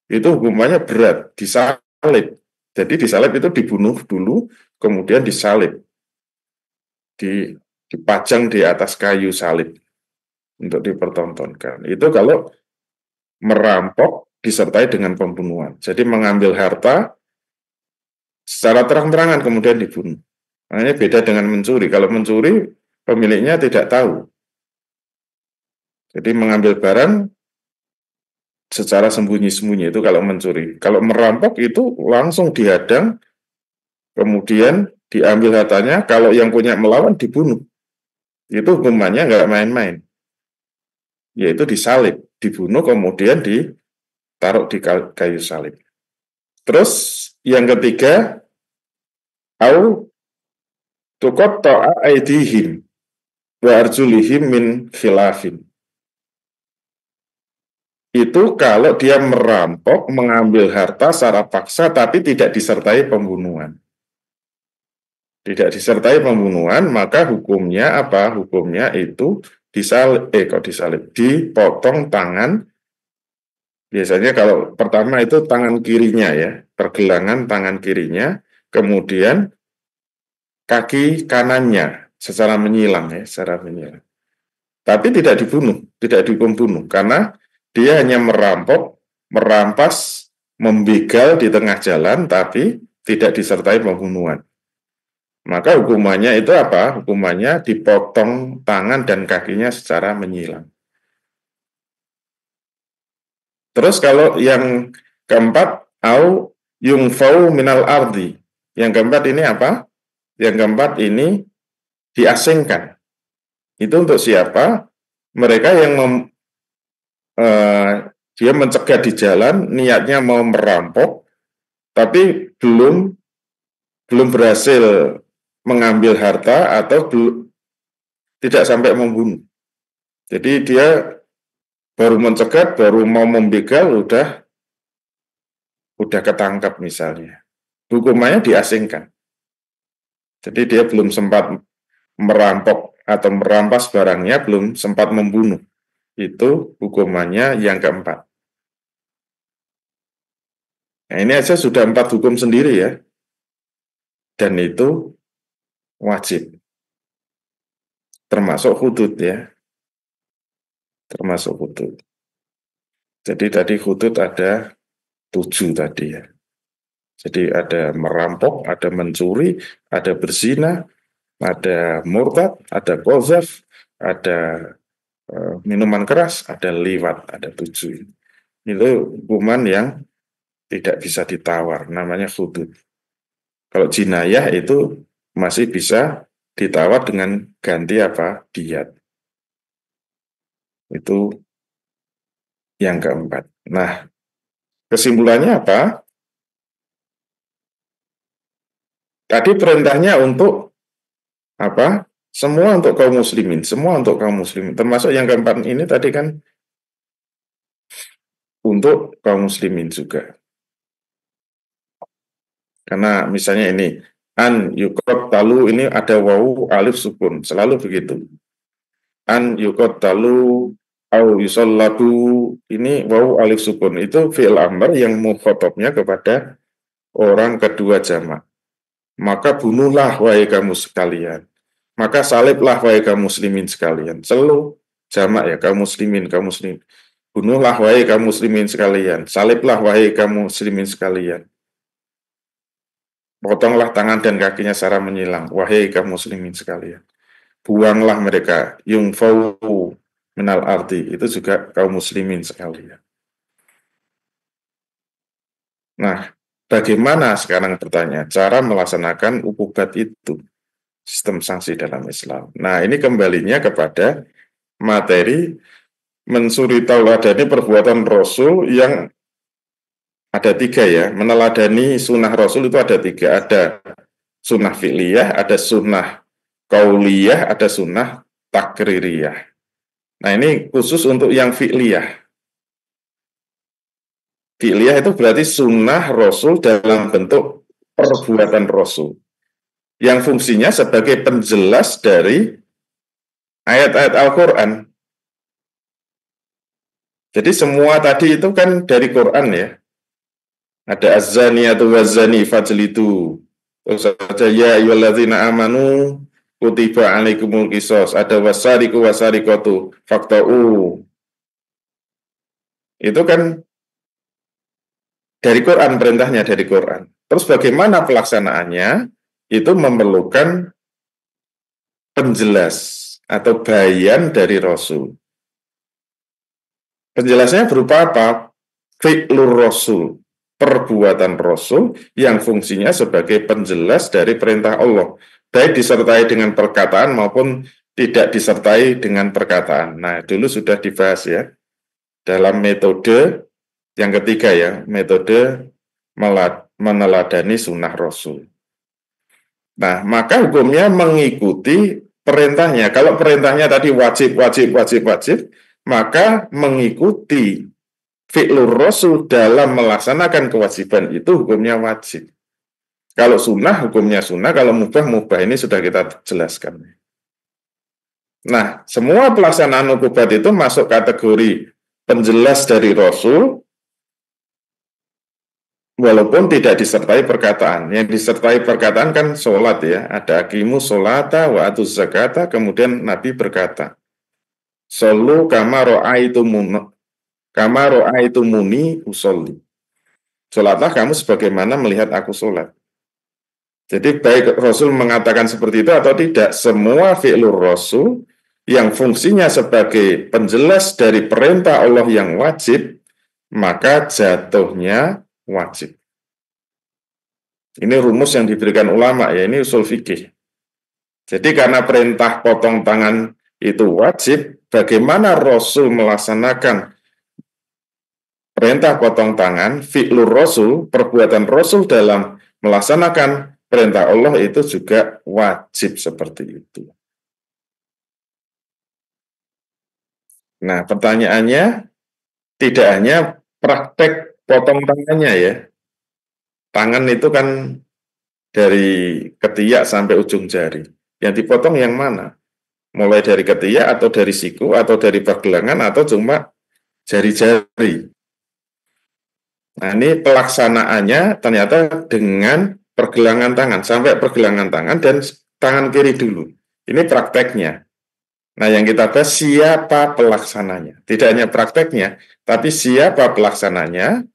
Itu hukumannya berat, disalib. Jadi disalib itu dibunuh dulu, kemudian disalib. Dipajang di atas kayu salib untuk dipertontonkan. Itu kalau merampok disertai dengan pembunuhan. Jadi mengambil harta secara terang-terangan kemudian dibunuh. Nah, ini beda dengan mencuri. Kalau mencuri, pemiliknya tidak tahu. Jadi mengambil barang secara sembunyi-sembunyi itu kalau mencuri. Kalau merampok itu langsung dihadang, kemudian diambil hartanya, kalau yang punya melawan dibunuh. Itu hukumannya nggak main-main. Yaitu disalib, dibunuh kemudian ditaruh di kayu salib. Terus yang ketiga, au tuqatta'a aydihim wa arjulihim min khilafin. Itu kalau dia merampok, mengambil harta secara paksa tapi tidak disertai pembunuhan. tidak disertai pembunuhan, maka hukumnya apa? Hukumnya itu dipotong tangan. Biasanya kalau pertama itu tangan kirinya ya, pergelangan tangan kirinya, kemudian kaki kanannya secara menyilang ya, secara menyilang. Tapi tidak dibunuh, tidak dihukum bunuh, karena dia hanya merampas, membegal di tengah jalan, tapi tidak disertai pembunuhan. Maka hukumannya itu apa? Hukumannya dipotong tangan dan kakinya secara menyilang. Terus kalau yang keempat, au yungfau minal ardi. Yang keempat ini apa? Yang keempat ini diasingkan. Itu untuk siapa? Mereka yang dia mencegah di jalan, niatnya mau merampok, tapi belum berhasil mengambil harta atau tidak sampai membunuh. Jadi dia baru mencegat, baru mau membegal, udah ketangkap misalnya. Hukumannya diasingkan. Jadi dia belum sempat merampok atau merampas barangnya, belum sempat membunuh. Itu hukumannya yang keempat. Nah, ini aja sudah 4 hukum sendiri ya. Dan itu wajib. Termasuk hudud ya. Termasuk hudud. Jadi tadi hudud ada 7 tadi ya. Jadi ada merampok, ada mencuri, ada berzina, ada murtad, ada qazaf, ada minuman keras, ada liwat, ada 7. Itu hukuman yang tidak bisa ditawar, namanya hudud. Kalau jinayah itu masih bisa ditawar dengan ganti apa? Diyat. Itu yang keempat. Nah, kesimpulannya apa? Tadi perintahnya untuk apa? Semua untuk kaum muslimin, semua untuk kaum muslimin. Termasuk yang keempat ini tadi kan untuk kaum muslimin juga. Karena misalnya ini an yuqattalu, ini ada wawu alif sukun, selalu begitu. An yuqattalu au yusallabu, ini wawu alif sukun, itu fi'il amr yang mukhatabnya kepada orang kedua jamak. Maka bunuhlah wahai kamu sekalian, maka saliblah wahai kaum muslimin sekalian. Selalu jamak ya, kaum muslimin, kaum muslim. Bunuhlah wahai kaum muslimin sekalian, saliblah wahai kaum muslimin sekalian. Potonglah tangan dan kakinya secara menyilang, wahai kaum muslimin sekalian. Buanglah mereka, yungfau minal ardi, itu juga kaum muslimin sekalian. Nah, bagaimana sekarang pertanyaan cara melaksanakan ukubat itu, sistem sanksi dalam Islam? Nah, ini kembalinya kepada materi mensuri tauladani perbuatan Rasul yang ada 3 ya. Meneladani sunnah Rasul itu ada 3. Ada sunnah fi'liyah, ada sunnah qauliyah, ada sunnah takririyah. Nah, ini khusus untuk yang fi'liyah. Fi'liyah itu berarti sunnah Rasul dalam bentuk perbuatan Rasul, yang fungsinya sebagai penjelas dari ayat-ayat Al-Quran. Jadi semua tadi itu kan dari Quran ya. Ada az-zaniyatu waz-zani fajlidu. Terus ada ya ayyuhalladzina amanu kutiba alaikumul qisas. Ada wasariqu wasariqatu faqta'u. Itu kan dari Quran, perintahnya dari Quran. Terus bagaimana pelaksanaannya? Itu memerlukan penjelas atau bayan dari Rasul. Penjelasannya berupa apa? Fi'lur Rasul, perbuatan Rasul yang fungsinya sebagai penjelas dari perintah Allah, baik disertai dengan perkataan maupun tidak disertai dengan perkataan. Nah, dulu sudah dibahas ya, dalam metode yang ketiga ya, metode meneladani sunnah Rasul. Nah, maka hukumnya mengikuti perintahnya. Kalau perintahnya tadi wajib, maka mengikuti fi'lur Rasul dalam melaksanakan kewajiban itu hukumnya wajib. Kalau sunnah, hukumnya sunnah. Kalau mubah, mubah. Ini sudah kita jelaskan. Nah, semua pelaksanaan ukubat itu masuk kategori penjelas dari Rasul, walaupun tidak disertai perkataan. Yang disertai perkataan kan sholat ya. Ada aqimu sholata wa atuz zakata. Kemudian Nabi berkata, Shollu kama ro'aitumuni usolli. Sholatlah kamu sebagaimana melihat aku sholat. Jadi baik Rasul mengatakan seperti itu atau tidak, semua fi'lur Rasul yang fungsinya sebagai penjelas dari perintah Allah yang wajib, maka jatuhnya wajib. Ini rumus yang diberikan ulama ya, ini usul fikih. Jadi karena perintah potong tangan itu wajib, bagaimana Rasul melaksanakan perintah potong tangan, fi'lur Rasul, perbuatan Rasul dalam melaksanakan perintah Allah itu juga wajib seperti itu. Nah, pertanyaannya tidak hanya praktek potong tangannya ya. Tangan itu kan dari ketiak sampai ujung jari. Yang dipotong yang mana? Mulai dari ketiak atau dari siku atau dari pergelangan atau cuma jari-jari. Nah, ini pelaksanaannya ternyata dengan pergelangan tangan, sampai pergelangan tangan dan tangan kiri dulu. Ini prakteknya. Nah, yang kita bahas siapa pelaksananya. Tidak hanya prakteknya, tapi siapa pelaksananya.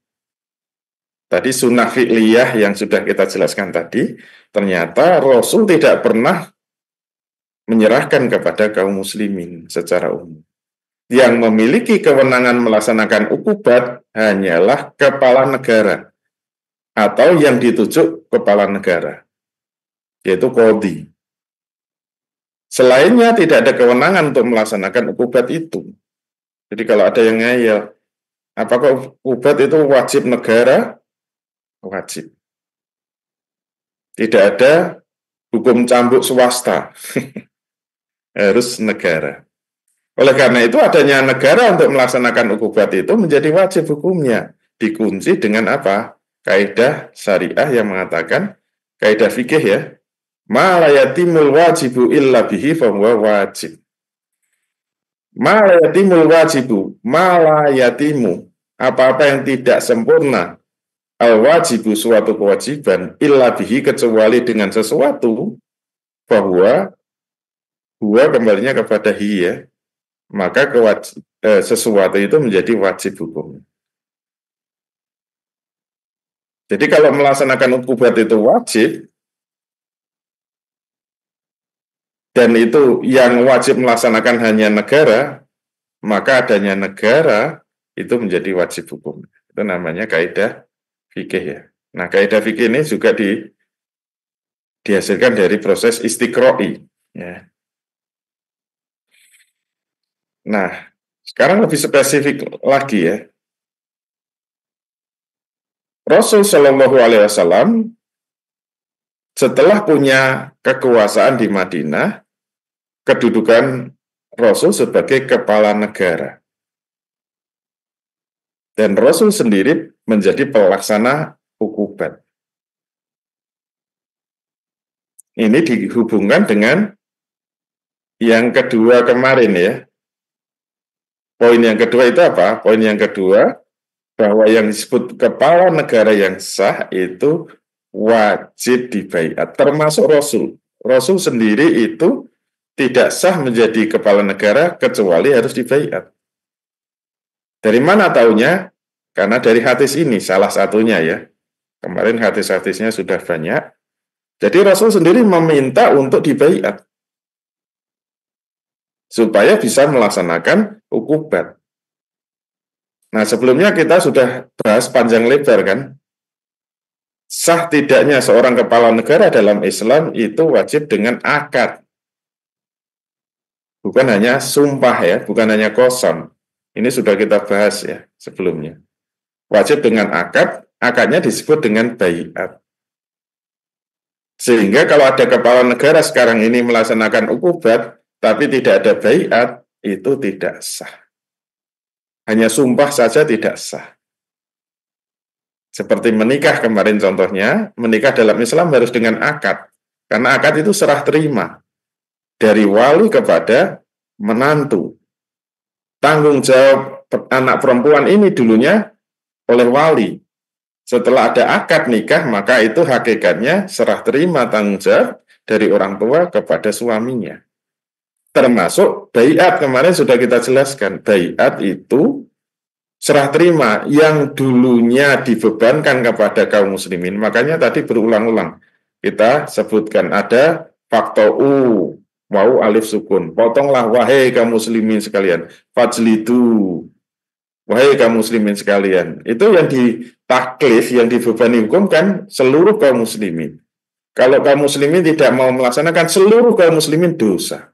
Tadi sunnah fi'liyah yang sudah kita jelaskan tadi, ternyata Rasul tidak pernah menyerahkan kepada kaum muslimin secara umum. Yang memiliki kewenangan melaksanakan ukubat hanyalah kepala negara atau yang ditujuk kepala negara, yaitu qadhi. Selainnya tidak ada kewenangan untuk melaksanakan ukubat itu. Jadi kalau ada yang ngeyel, apakah ukubat itu wajib negara? Wajib. Tidak ada hukum cambuk swasta. Harus negara. Oleh karena itu adanya negara untuk melaksanakan ukubat itu menjadi wajib hukumnya. Dikunci dengan apa? Kaidah syariah yang mengatakan, kaidah fikih ya, ma la yatimul wajibu illa bihi fahuwa wajib. Ma la yatimul wajibu, ma la yatimu, apa-apa yang tidak sempurna, al-wajibu suatu kewajiban, illa bihi kecuali dengan sesuatu, bahwa huwa kembalinya kepada hi ya, maka sesuatu itu menjadi wajib hukum. Jadi kalau melaksanakan ukubat itu wajib, dan itu yang wajib melaksanakan hanya negara, maka adanya negara itu menjadi wajib hukum. Itu namanya kaidah fikih ya. Nah, kaidah fikih ini juga dihasilkan dari proses istiqro'i ya. Nah, sekarang lebih spesifik lagi ya. Rasul Shallallahu Alaihi Wasallam setelah punya kekuasaan di Madinah, kedudukan Rasul sebagai kepala negara. Dan Rasul sendiri menjadi pelaksana ukubat. Ini dihubungkan dengan yang kedua kemarin ya. Poin yang kedua itu apa? Poin yang kedua, bahwa yang disebut kepala negara yang sah itu wajib dibaiat, termasuk Rasul. Rasul sendiri itu tidak sah menjadi kepala negara kecuali harus dibaiat. Dari mana taunya? Karena dari hadis ini, salah satunya ya. Kemarin hadis-hadisnya sudah banyak. Jadi Rasul sendiri meminta untuk dibaiat supaya bisa melaksanakan ukubat. Nah, sebelumnya kita sudah bahas panjang lebar kan. Sah tidaknya seorang kepala negara dalam Islam itu wajib dengan akad. Bukan hanya sumpah ya, bukan hanya qasam. Ini sudah kita bahas ya sebelumnya. Wajib dengan akad, akadnya disebut dengan baiat. Sehingga kalau ada kepala negara sekarang ini melaksanakan ukubat, tapi tidak ada baiat, itu tidak sah. Hanya sumpah saja tidak sah. Seperti menikah kemarin contohnya, menikah dalam Islam harus dengan akad. Karena akad itu serah terima dari wali kepada menantu. Tanggung jawab anak perempuan ini dulunya oleh wali. Setelah ada akad nikah, maka itu hakikatnya serah terima tanggung jawab dari orang tua kepada suaminya. Termasuk baiat kemarin sudah kita jelaskan. Baiat itu serah terima yang dulunya dibebankan kepada kaum muslimin. Makanya tadi berulang-ulang kita sebutkan ada faktor wau alif sukun. Potonglah wahai kaum muslimin sekalian. Fajlidu. Wahai kaum muslimin sekalian. Itu yang ditaklif, yang dibebani hukum kan seluruh kaum muslimin. Kalau kaum muslimin tidak mau melaksanakan, seluruh kaum muslimin dosa.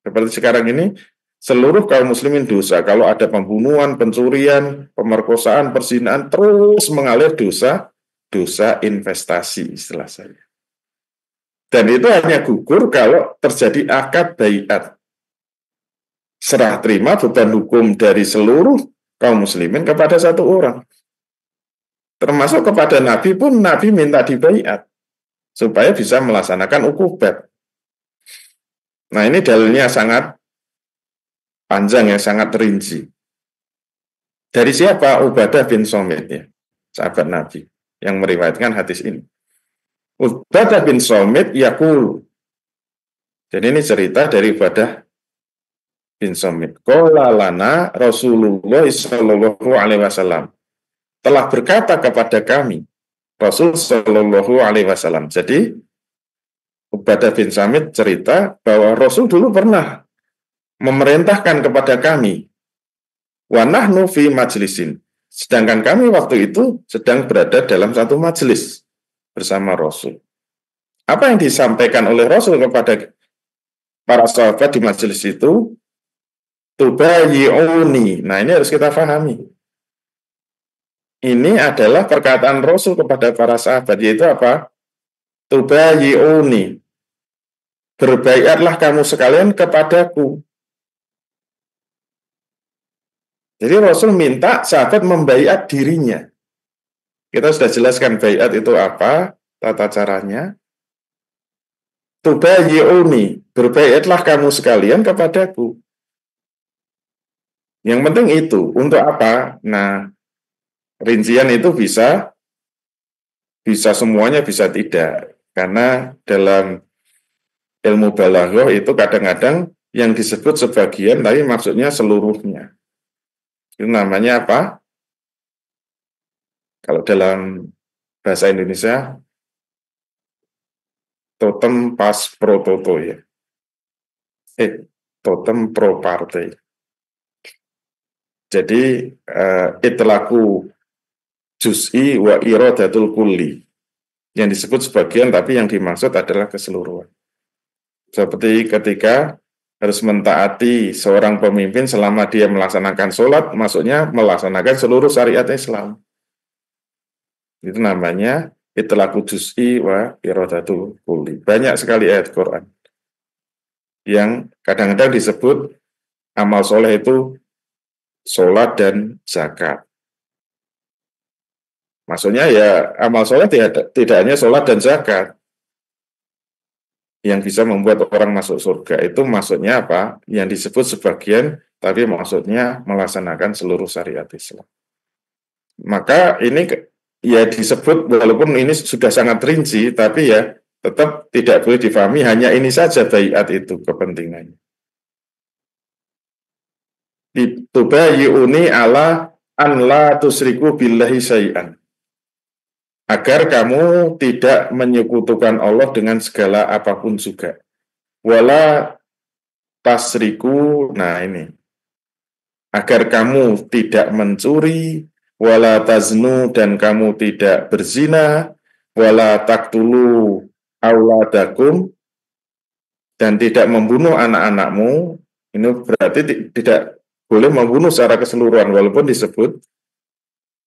Seperti sekarang ini, seluruh kaum muslimin dosa. Kalau ada pembunuhan, pencurian, pemerkosaan, perzinahan, terus mengalir dosa investasi istilah saya. Dan itu hanya gugur kalau terjadi akad baiat. Serah terima beban hukum dari seluruh kaum muslimin kepada satu orang. Termasuk kepada Nabi pun, Nabi minta dibaiat supaya bisa melaksanakan ukubat. Nah, ini dalilnya sangat panjang ya, sangat rinci. Dari siapa? Ubadah bin Somit ya, sahabat Nabi yang meriwayatkan hadis ini. Ubadah bin Somit yaqul. Jadi ini cerita dari Ubadah bin Somit. Qala lana Rasulullah sallallahu alaihi wasallam. Telah berkata kepada kami Rasul sallallahu alaihi wasallam. Jadi Ubadah bin Somit cerita bahwa Rasul dulu pernah memerintahkan kepada kami, wa nahnu fi majlisin. Sedangkan kami waktu itu sedang berada dalam satu majelis bersama Rasul. Apa yang disampaikan oleh Rasul kepada para sahabat di majelis itu? Tubayyi'uni. Nah, ini harus kita pahami. Ini adalah perkataan Rasul kepada para sahabat, yaitu apa? Tubayyi'uni. Berbaiatlah kamu sekalian kepadaku. Jadi Rasul minta sahabat membaiat dirinya. Kita sudah jelaskan baiat itu apa, tata caranya. Tubayyi'uni, berbaiatlah kamu sekalian kepadaku. Yang penting itu, untuk apa? Nah, rincian itu bisa semuanya, bisa tidak. Karena dalam ilmu balaghah itu kadang-kadang yang disebut sebagian, tapi maksudnya seluruhnya. Itu namanya apa? Kalau dalam bahasa Indonesia, totem pas pro toto ya. Totem pro partai. Jadi itlaku juz'i wa iradatul kulli. Yang disebut sebagian, tapi yang dimaksud adalah keseluruhan. Seperti ketika harus mentaati seorang pemimpin selama dia melaksanakan sholat, maksudnya melaksanakan seluruh syariat Islam. Itu namanya itlaku juz'i wa iradatul kulli. Banyak sekali ayat Quran yang kadang-kadang disebut amal soleh itu sholat dan zakat. Maksudnya ya amal soleh tidak hanya sholat dan zakat yang bisa membuat orang masuk surga. Itu maksudnya apa? Yang disebut sebagian, tapi maksudnya melaksanakan seluruh syariat Islam. Maka ini ya disebut, walaupun ini sudah sangat rinci, tapi ya tetap tidak boleh difahami hanya ini saja baiat itu kepentingannya. Tubayyi'uni ala an la tusriku billahi syai'an. Agar kamu tidak menyekutukan Allah dengan segala apapun juga. Wala tasriku, nah ini. Agar kamu tidak mencuri, wala taznu, dan kamu tidak berzina, wala taktulu auladakum, dan tidak membunuh anak-anakmu. Ini berarti tidak boleh membunuh secara keseluruhan, walaupun disebut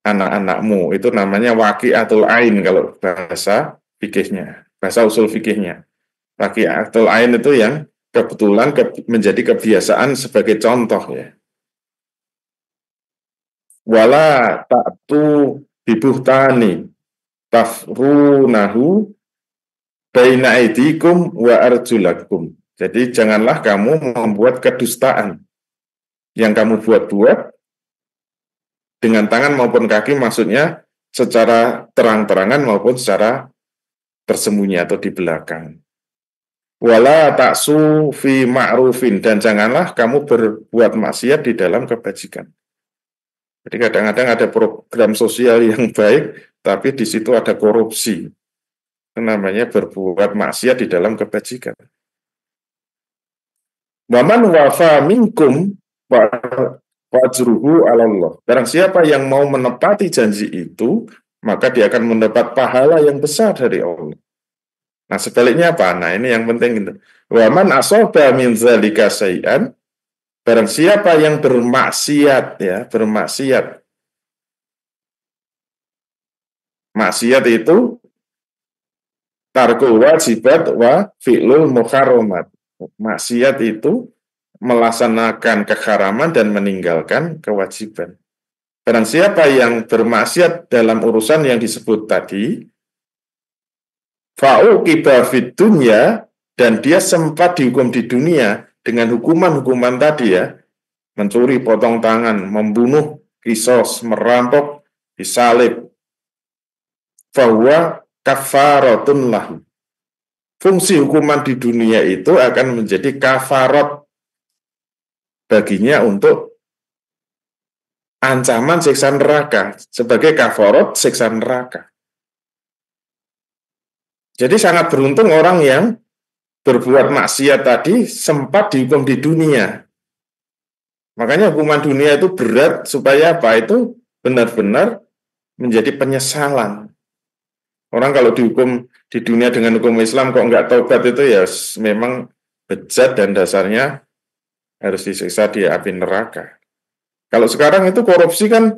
anak-anakmu. Itu namanya waqi'atul ain kalau bahasa fikihnya, bahasa usul fikihnya. Waqi'atul ain itu yang kebetulan menjadi kebiasaan sebagai contoh ya. Wala ta'tu bibuhtani tafrunahu baina aidikum wa arjulakum. Jadi janganlah kamu membuat kedustaan yang kamu buat-buat dengan tangan maupun kaki, maksudnya secara terang-terangan maupun secara tersembunyi atau di belakang. Wala ta'su fi ma'rufin, dan janganlah kamu berbuat maksiat di dalam kebajikan. Jadi kadang-kadang ada program sosial yang baik, tapi di situ ada korupsi. Itu namanya berbuat maksiat di dalam kebajikan. Waman wafa minkum wajruhu 'ala Allah. Barang siapa yang mau menepati janji itu, maka dia akan mendapat pahala yang besar dari Allah. Nah, sebaliknya apa? Nah, ini yang penting gitu. Waman asaba min zalika syai'an, barang siapa yang bermaksiat, ya, bermaksiat. Maksiat itu tarkul wajibat wa fi'lul muharramat. Maksiat itu melaksanakan keharaman dan meninggalkan kewajiban. Barang siapa yang bermaksiat dalam urusan yang disebut tadi, fa'uqiba fid dunya, dan dia sempat dihukum di dunia dengan hukuman-hukuman tadi, ya, mencuri, potong tangan, membunuh, kisos, merampok, disalib, fahuwa kafaratun lahu. Fungsi hukuman di dunia itu akan menjadi kafarat baginya untuk ancaman siksa neraka, sebagai kafarat siksa neraka. Jadi sangat beruntung orang yang berbuat maksiat tadi sempat dihukum di dunia. Makanya hukuman dunia itu berat, supaya apa? Itu benar-benar menjadi penyesalan. Orang kalau dihukum di dunia dengan hukum Islam kok nggak taubat, itu ya memang bejat dan dasarnya harus disiksa di api neraka. Kalau sekarang itu korupsi kan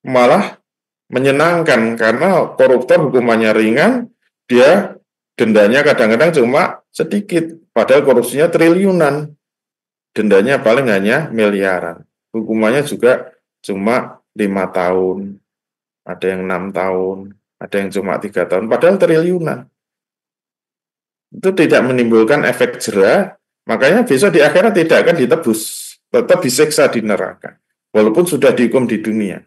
malah menyenangkan, karena koruptor hukumannya ringan, dia dendanya kadang-kadang cuma sedikit, padahal korupsinya triliunan. Dendanya paling hanya miliaran. Hukumannya juga cuma 5 tahun, ada yang 6 tahun, ada yang cuma 3 tahun, padahal triliunan. Itu tidak menimbulkan efek jera, makanya besok di akhirat tidak akan ditebus, tetap disiksa di neraka, walaupun sudah dihukum di dunia.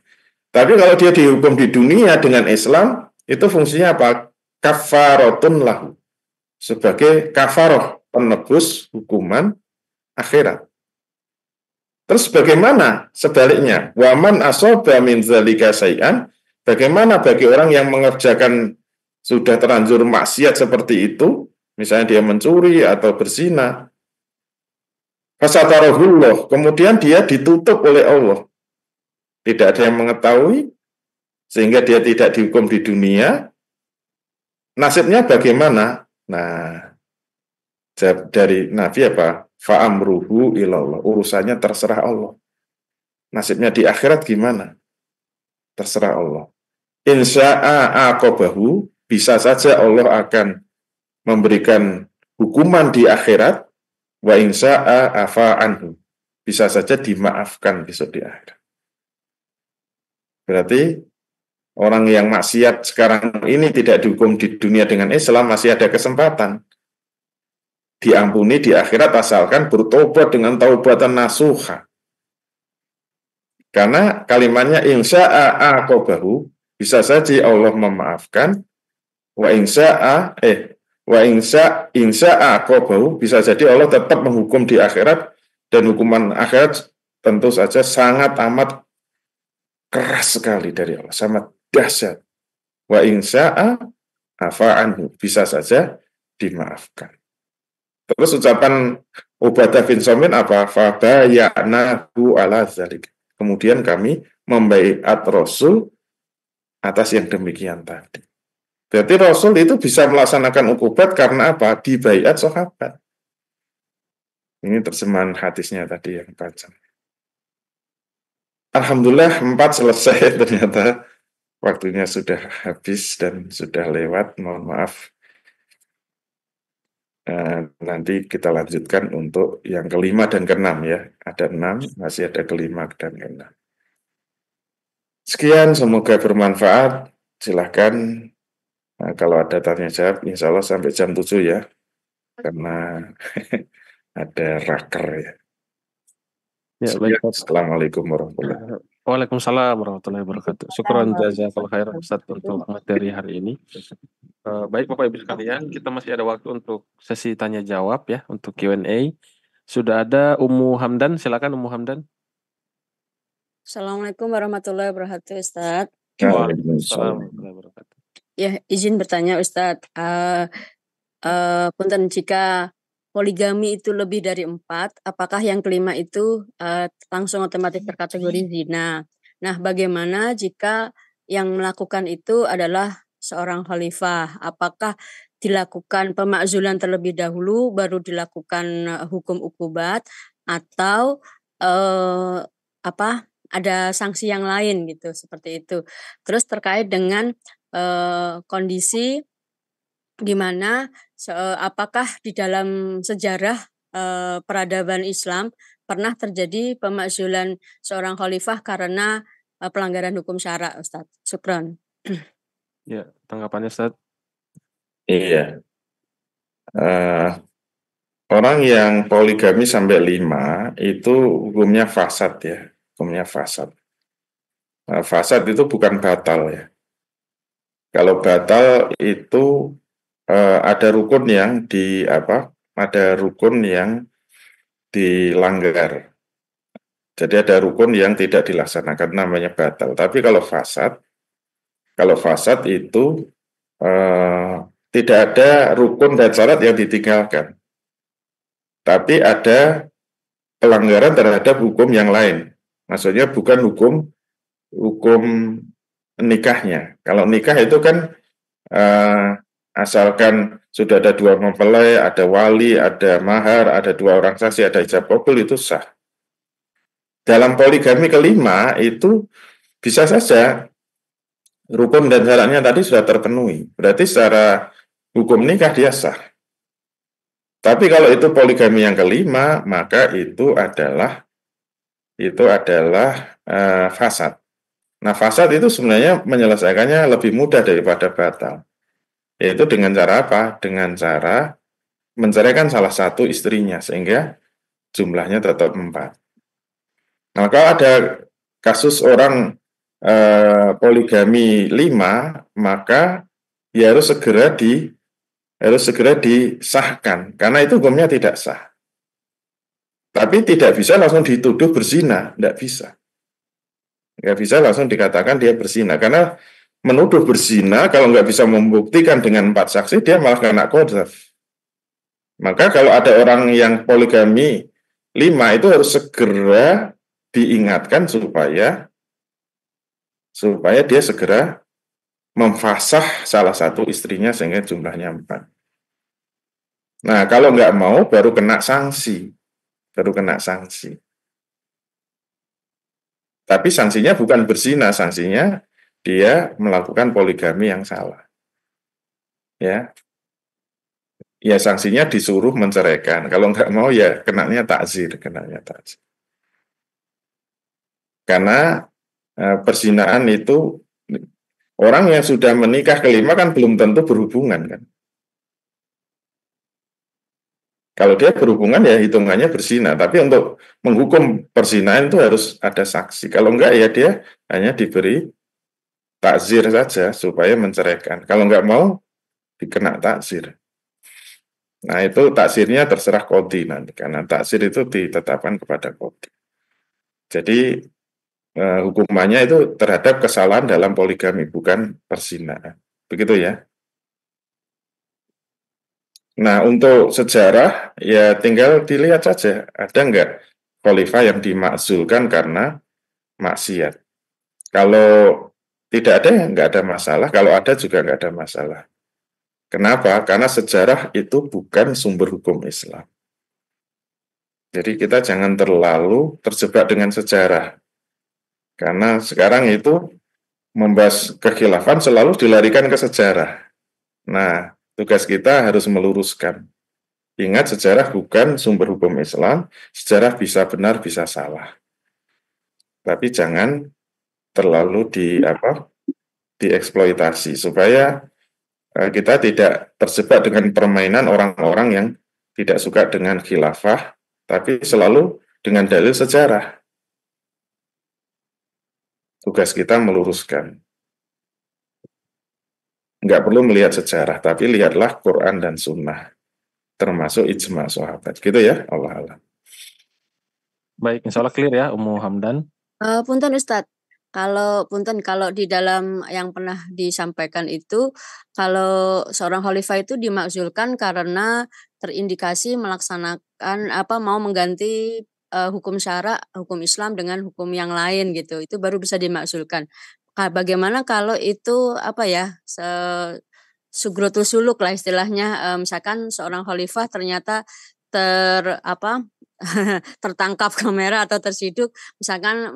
Tapi kalau dia dihukum di dunia dengan Islam, itu fungsinya apa? Kafaratun lahu, sebagai kafaroh, penebus hukuman akhirat. Terus bagaimana sebaliknya? Waman asaba min zalika syai'an, bagaimana bagi orang yang mengerjakan sudah terlanjur maksiat seperti itu, misalnya dia mencuri atau berzina, fasatarahullah, kemudian dia ditutup oleh Allah, tidak ada yang mengetahui, sehingga dia tidak dihukum di dunia. Nasibnya bagaimana? Nah, dari Nabi apa? Fa'amruhu ilallah, urusannya terserah Allah. Nasibnya di akhirat gimana? Terserah Allah. Insya'a aqabahu, bisa saja Allah akan memberikan hukuman di akhirat, wa insya'a afa'anhu, bisa saja dimaafkan besok di akhirat. Berarti orang yang maksiat sekarang ini tidak dihukum di dunia dengan Islam, masih ada kesempatan diampuni di akhirat, asalkan bertobat dengan taubatan nasuha. Karena kalimatnya insya'a aqabahu, bisa saja Allah memaafkan, wa insya'a aqabahu, bisa jadi Allah tetap menghukum di akhirat, dan hukuman akhirat tentu saja sangat amat keras sekali dari Allah, sangat dahsyat. Wa insya'a afa'anhu, bisa saja dimaafkan. Terus ucapan Ubadah bin Samin apa? Fabaya'nahu ala dzalik. Kemudian kami membaiat Rasul atas yang demikian tadi. Berarti Rasul itu bisa melaksanakan ukubat karena apa? Dibaiat sahabat. Ini terjemahan hadisnya tadi yang panjang. Alhamdulillah 4 selesai, ternyata waktunya sudah habis dan sudah lewat. Mohon maaf. Nanti kita lanjutkan untuk yang kelima dan keenam, ya. Ada 6, masih ada kelima dan keenam. Sekian, semoga bermanfaat. Silahkan kalau ada tanya jawab, insya Allah sampai jam 7 ya, karena ada raker ya. Ya, baik, Sekian, Ustaz. Assalamualaikum warahmatullahi wabarakatuh. Waalaikumsalam warahmatullahi wabarakatuh. Syukron jazakallahu khairan Ustaz untuk materi hari ini. Baik Bapak Ibu sekalian, kita masih ada waktu untuk sesi tanya jawab ya, untuk Q&A. Sudah ada Ummu Hamdan, silakan Ummu Hamdan. Assalamualaikum warahmatullahi wabarakatuh, Ustadz. Waalaikumsalam warahmatullahi wabarakatuh. Ya, izin bertanya, Ustadz. Punten, jika poligami itu lebih dari 4, apakah yang kelima itu langsung otomatis terkategori zina? Nah, bagaimana jika yang melakukan itu adalah seorang khalifah? Apakah dilakukan pemakzulan terlebih dahulu, baru dilakukan hukum ukubat, atau ada sanksi yang lain gitu, seperti itu. Terus terkait dengan kondisi di mana apakah di dalam sejarah peradaban Islam pernah terjadi pemakzulan seorang khalifah karena pelanggaran hukum syara, Ustaz? Syukron. Ya, tanggapannya Ustaz. Iya. Orang yang poligami sampai 5 itu hukumnya fasad ya. Hukumnya fasad. Fasad itu bukan batal ya. Kalau batal itu ada rukun yang dilanggar. Jadi ada rukun yang tidak dilaksanakan, namanya batal. Tapi kalau fasad itu tidak ada rukun dan syarat yang ditinggalkan. Tapi ada pelanggaran terhadap hukum yang lain. Maksudnya bukan hukum nikahnya. Kalau nikah itu kan asalkan sudah ada 2 mempelai, ada wali, ada mahar, ada 2 orang saksi, ada ijab kabul, itu sah. Dalam poligami kelima itu bisa saja rukun dan syaratnya tadi sudah terpenuhi. Berarti secara hukum nikah dia sah. Tapi kalau itu poligami yang kelima, maka itu adalah fasad. Nah, fasad itu sebenarnya menyelesaikannya lebih mudah daripada batal. Yaitu dengan cara apa? Dengan cara menceraikan salah satu istrinya, sehingga jumlahnya tetap 4. Nah, kalau ada kasus orang poligami 5, maka ya harus segera disahkan, karena itu hukumnya tidak sah. Tapi tidak bisa langsung dituduh berzina, tidak bisa. Nggak bisa langsung dikatakan dia berzina, karena menuduh berzina kalau nggak bisa membuktikan dengan 4 saksi, dia malah kena qadzaf. Maka kalau ada orang yang poligami 5 itu harus segera diingatkan supaya dia segera memfasah salah satu istrinya sehingga jumlahnya 4. Nah, kalau nggak mau baru kena sanksi. Tapi sanksinya bukan berzina, sanksinya dia melakukan poligami yang salah. Ya, sanksinya disuruh menceraikan. Kalau nggak mau ya kenanya takzir. Karena perzinaan itu orang yang sudah menikah kelima kan belum tentu berhubungan kan. Kalau dia berhubungan ya hitungannya berzina, tapi untuk menghukum perzinaan itu harus ada saksi. Kalau enggak ya dia hanya diberi takzir saja supaya menceraikan. Kalau enggak mau dikena takzir. Nah, itu takzirnya terserah qadhi nanti, karena takzir itu ditetapkan kepada qadhi. Jadi hukumannya itu terhadap kesalahan dalam poligami, bukan perzinaan. Begitu ya. Nah, untuk sejarah, ya tinggal dilihat saja, ada nggak khalifah yang dimakzulkan karena maksiat. Kalau tidak ada, ya nggak ada masalah. Kalau ada juga nggak ada masalah. Kenapa? Karena sejarah itu bukan sumber hukum Islam. Jadi kita jangan terlalu terjebak dengan sejarah. Karena sekarang itu membahas kekhilafan selalu dilarikan ke sejarah. Nah, tugas kita harus meluruskan. Ingat, sejarah bukan sumber hukum Islam, sejarah bisa benar, bisa salah. Tapi jangan terlalu dieksploitasi supaya kita tidak terjebak dengan permainan orang-orang yang tidak suka dengan khilafah, tapi selalu dengan dalil sejarah. Tugas kita meluruskan. Nggak perlu melihat sejarah, tapi lihatlah Quran dan Sunnah, termasuk ijma sahabat. Gitu ya, Allah Allah. Baik, insya Allah clear ya, Ummu Hamdan. Punten Ustadz, kalau di dalam yang pernah disampaikan itu, kalau seorang khalifah itu dimakzulkan karena terindikasi melaksanakan mau mengganti hukum syara, hukum Islam dengan hukum yang lain gitu, itu baru bisa dimakzulkan. Bagaimana kalau itu sugrotul suluk lah istilahnya, misalkan seorang khalifah ternyata tertangkap kamera atau tersiduk misalkan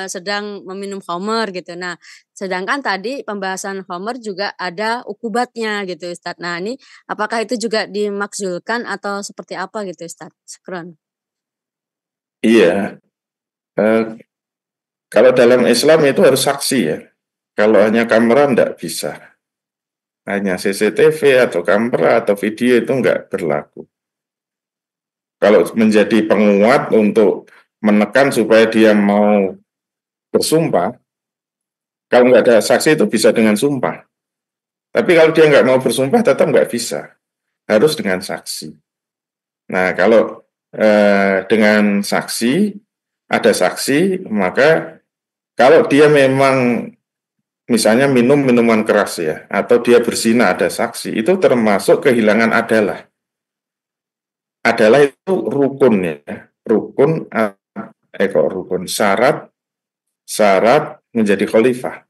sedang meminum khamr gitu. Nah, sedangkan tadi pembahasan khamr juga ada ukubatnya gitu Ustadz. Nah, ini apakah itu juga dimakzulkan atau seperti apa gitu Ustadz? Syukran. Iya. Kalau dalam Islam itu harus saksi ya. Kalau hanya kamera enggak bisa. Hanya CCTV atau kamera atau video itu enggak berlaku. Kalau menjadi penguat untuk menekan supaya dia mau bersumpah, kalau nggak ada saksi itu bisa dengan sumpah. Tapi kalau dia nggak mau bersumpah tetap nggak bisa, harus dengan saksi. Nah kalau dengan saksi, ada saksi, maka kalau dia memang misalnya minum minuman keras ya, atau dia berzina ada saksi, itu termasuk kehilangan adalah. Adalah itu rukun ya, rukun syarat menjadi khalifah.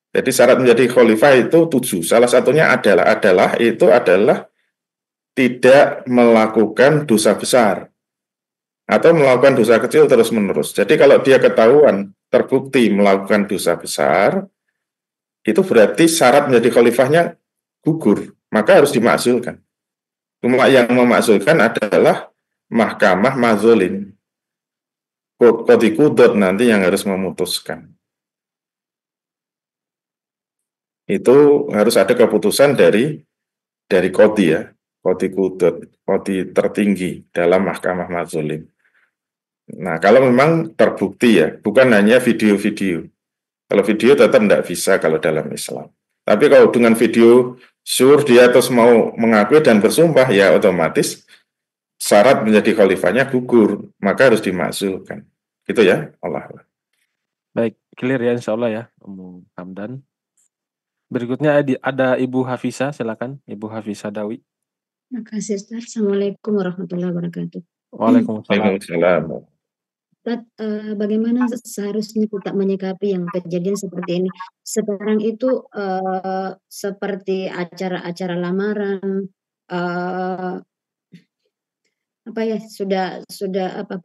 Jadi syarat menjadi khalifah itu 7. Salah satunya adalah tidak melakukan dosa besar atau melakukan dosa kecil terus-menerus. Jadi kalau dia ketahuan terbukti melakukan dosa besar, itu berarti syarat menjadi khalifahnya gugur, maka harus dimakzulkan. Cuma yang memakzulkan adalah mahkamah mazulin. Qadhi qudot nanti yang harus memutuskan. Itu harus ada keputusan dari qadhi ya, qadhi qudot, qadhi tertinggi dalam mahkamah mazulin. Nah, kalau memang terbukti ya, bukan hanya video-video. Kalau video tetap tidak bisa kalau dalam Islam. Tapi kalau dengan video dia terus mau mengakui dan bersumpah, ya otomatis syarat menjadi khalifahnya gugur, maka harus dimakzulkan. Gitu ya, Allah. Baik, clear ya insya Allah ya, Ummu Hamdan. Berikutnya ada Ibu Hafisa, silakan Ibu Hafisa Dawi. Terima kasih Ustaz. Assalamualaikum warahmatullahi wabarakatuh. Waalaikumsalam. Ustaz, bagaimana seharusnya kita menyikapi yang kejadian seperti ini? Sekarang itu seperti acara-acara lamaran,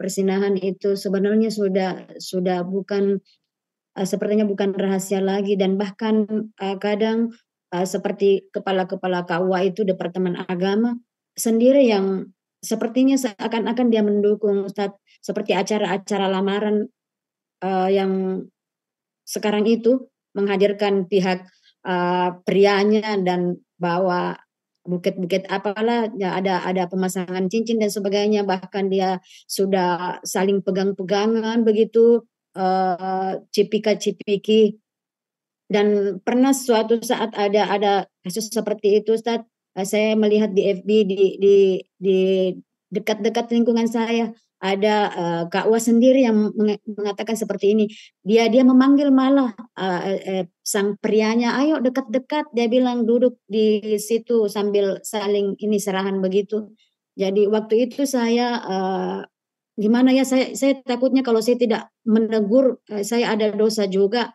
persinahan itu sebenarnya sudah bukan sepertinya bukan rahasia lagi, dan bahkan kadang seperti kepala-kepala KUA itu Departemen Agama sendiri yang sepertinya seakan-akan dia mendukung Ustaz, seperti acara-acara lamaran yang sekarang itu menghadirkan pihak prianya dan bawa buket-buket apalah ya, ada pemasangan cincin dan sebagainya, bahkan dia sudah saling pegang-pegangan begitu, cipika-cipiki, dan pernah suatu saat ada kasus seperti itu Ustaz. Saya melihat di FB di dekat-dekat lingkungan saya ada KUA sendiri yang mengatakan seperti ini. Dia memanggil malah sang prianya, ayo dekat-dekat, dia bilang duduk di situ sambil saling serahan begitu. Jadi waktu itu saya gimana ya, saya takutnya kalau saya tidak menegur saya ada dosa juga.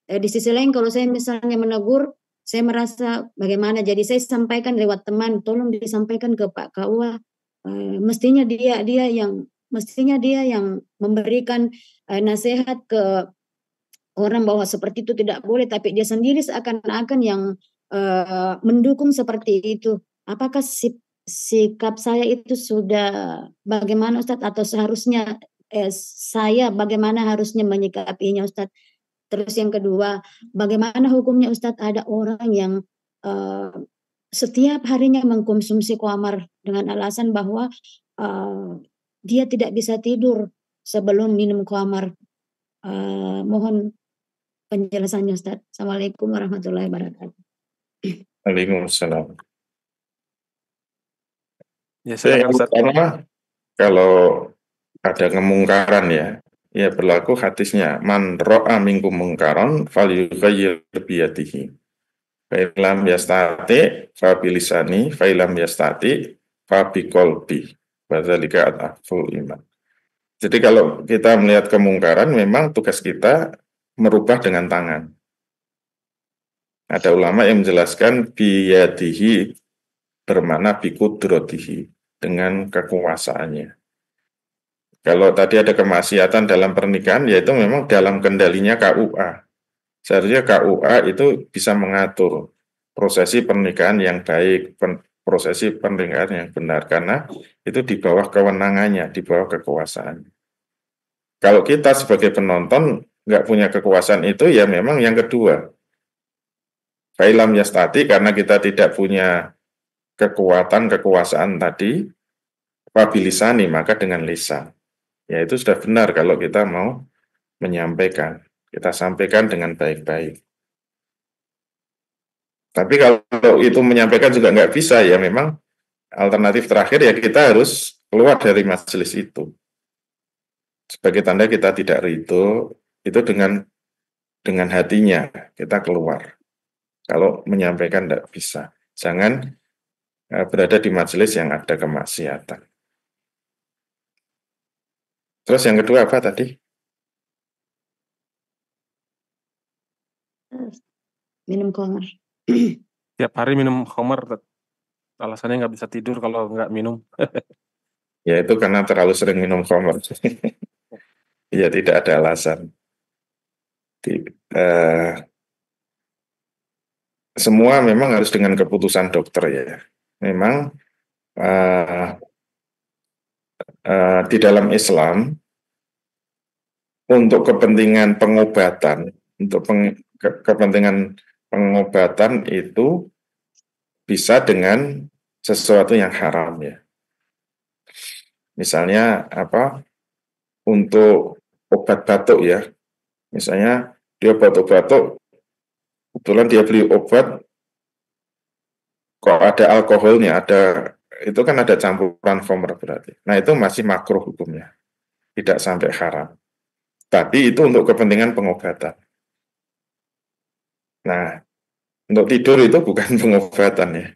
Di sisi lain kalau saya misalnya menegur, saya merasa bagaimana, jadi saya sampaikan lewat teman, tolong disampaikan ke Pak KUA. Mestinya dia yang memberikan nasihat ke orang bahwa seperti itu tidak boleh, tapi dia sendiri seakan-akan yang mendukung seperti itu. Apakah sikap saya itu sudah bagaimana Ustadz, atau seharusnya saya bagaimana harusnya menyikapinya Ustadz? Terus yang kedua, bagaimana hukumnya Ustadz ada orang yang setiap harinya mengkonsumsi khamar dengan alasan bahwa dia tidak bisa tidur sebelum minum khamar. Mohon penjelasannya Ustadz. Assalamualaikum warahmatullahi wabarakatuh. Waalaikumsalam. Ya, Yang silakan Ustaz. pertama, kalau ada kemungkaran ya berlaku hadisnya, man ro'a minkum mungkaran falyughayyir biyadihi. Fa'ilam yastati fa bilisani, fa'ilam yastati fa biqalbi. Wadzalika adhaful iman. Jadi kalau kita melihat kemungkaran, memang tugas kita merubah dengan tangan. Ada ulama yang menjelaskan biyadihi bermakna bikudratihi, dengan kekuasaannya. Kalau tadi ada kemaksiatan dalam pernikahan, yaitu memang dalam kendalinya KUA. Seharusnya KUA itu bisa mengatur prosesi pernikahan yang baik, prosesi pernikahan yang benar, karena itu di bawah kewenangannya, di bawah kekuasaan. Kalau kita sebagai penonton nggak punya kekuasaan itu, ya memang yang kedua. Fa'ilam yastati, karena kita tidak punya kekuasaan tadi, wabilisani, maka dengan lisan. Ya itu sudah benar kalau kita mau menyampaikan. Kita sampaikan dengan baik-baik. Tapi kalau itu menyampaikan juga nggak bisa, ya memang alternatif terakhir ya kita harus keluar dari majelis itu. Sebagai tanda kita tidak ridho, itu dengan hatinya kita keluar. Kalau menyampaikan nggak bisa. Jangan berada di majelis yang ada kemaksiatan. Terus yang kedua apa tadi? Minum khamar. Tiap hari minum khamar, alasannya nggak bisa tidur kalau nggak minum. Ya itu karena terlalu sering minum khamar. Ya tidak ada alasan. Semua memang harus dengan keputusan dokter ya. Memang di dalam Islam untuk kepentingan pengobatan, kepentingan pengobatan itu bisa dengan sesuatu yang haram ya. Misalnya untuk obat batuk ya. Misalnya dia batuk-batuk, kebetulan dia beli obat kok ada alkoholnya, itu kan ada campuran khamr berarti. Nah itu masih makruh hukumnya, tidak sampai haram. Tapi itu untuk kepentingan pengobatan. Nah untuk tidur itu bukan pengobatan ya.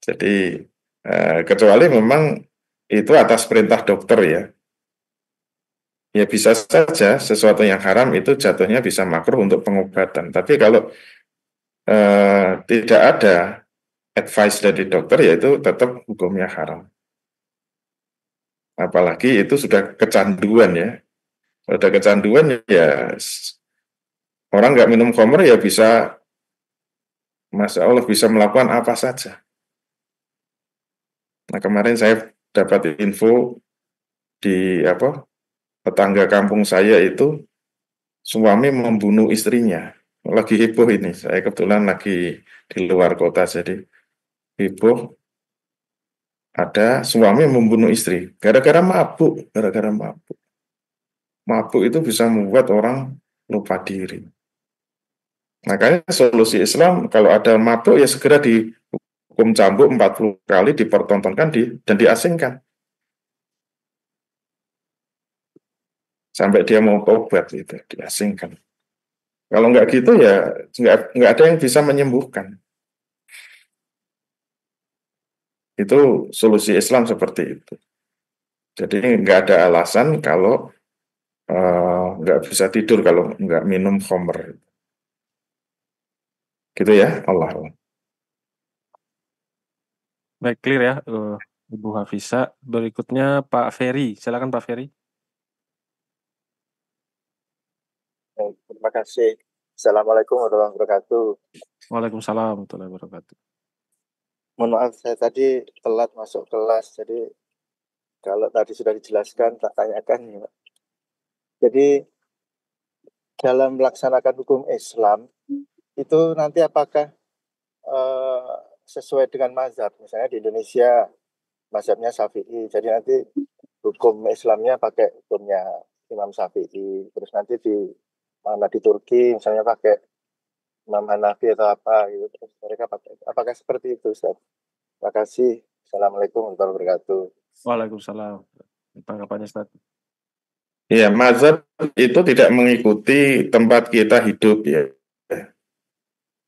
Jadi kecuali memang itu atas perintah dokter ya. Ya bisa saja sesuatu yang haram itu jatuhnya bisa makruh untuk pengobatan. Tapi kalau tidak ada advice dari dokter, yaitu tetap hukumnya haram. Apalagi itu sudah kecanduan ya. Sudah kecanduan ya orang nggak minum khamr ya bisa, Masya Allah, bisa melakukan apa saja. Nah kemarin saya dapat info di tetangga kampung saya itu suami membunuh istrinya. Lagi heboh ini, saya kebetulan lagi di luar kota, jadi heboh. Ada suami membunuh istri gara-gara mabuk, Mabuk itu bisa membuat orang lupa diri. Makanya solusi Islam kalau ada mabuk ya segera dihukum cambuk 40 kali, dipertontonkan dan diasingkan. Sampai dia mau tobat itu diasingkan. Kalau nggak gitu ya nggak ada yang bisa menyembuhkan. Itu solusi Islam seperti itu. Jadi nggak ada alasan kalau nggak bisa tidur kalau nggak minum khamr. Gitu ya, Allah. Baik, clear ya, Ibu Hafisa. Berikutnya Pak Ferry. Silakan Pak Ferry. Terima kasih. Assalamualaikum warahmatullahi wabarakatuh. Waalaikumsalam warahmatullahi wabarakatuh. Mohon maaf, saya tadi telat masuk kelas, jadi kalau tadi sudah dijelaskan, tak tanyakan ya. Jadi dalam melaksanakan hukum Islam itu nanti apakah sesuai dengan mazhab? Misalnya di Indonesia mazhabnya Syafi'i, jadi nanti hukum Islamnya pakai hukumnya Imam Syafi'i, terus nanti di Turki misalnya pakai Imam Hanafi atau apa gitu, terus mereka pakai, apakah seperti itu, Ustaz? Terima kasih. Assalamualaikum warahmatullahi wabarakatuh. Waalaikumsalam. Tanggapannya Ustaz. Ya, mazhab itu tidak mengikuti tempat kita hidup ya.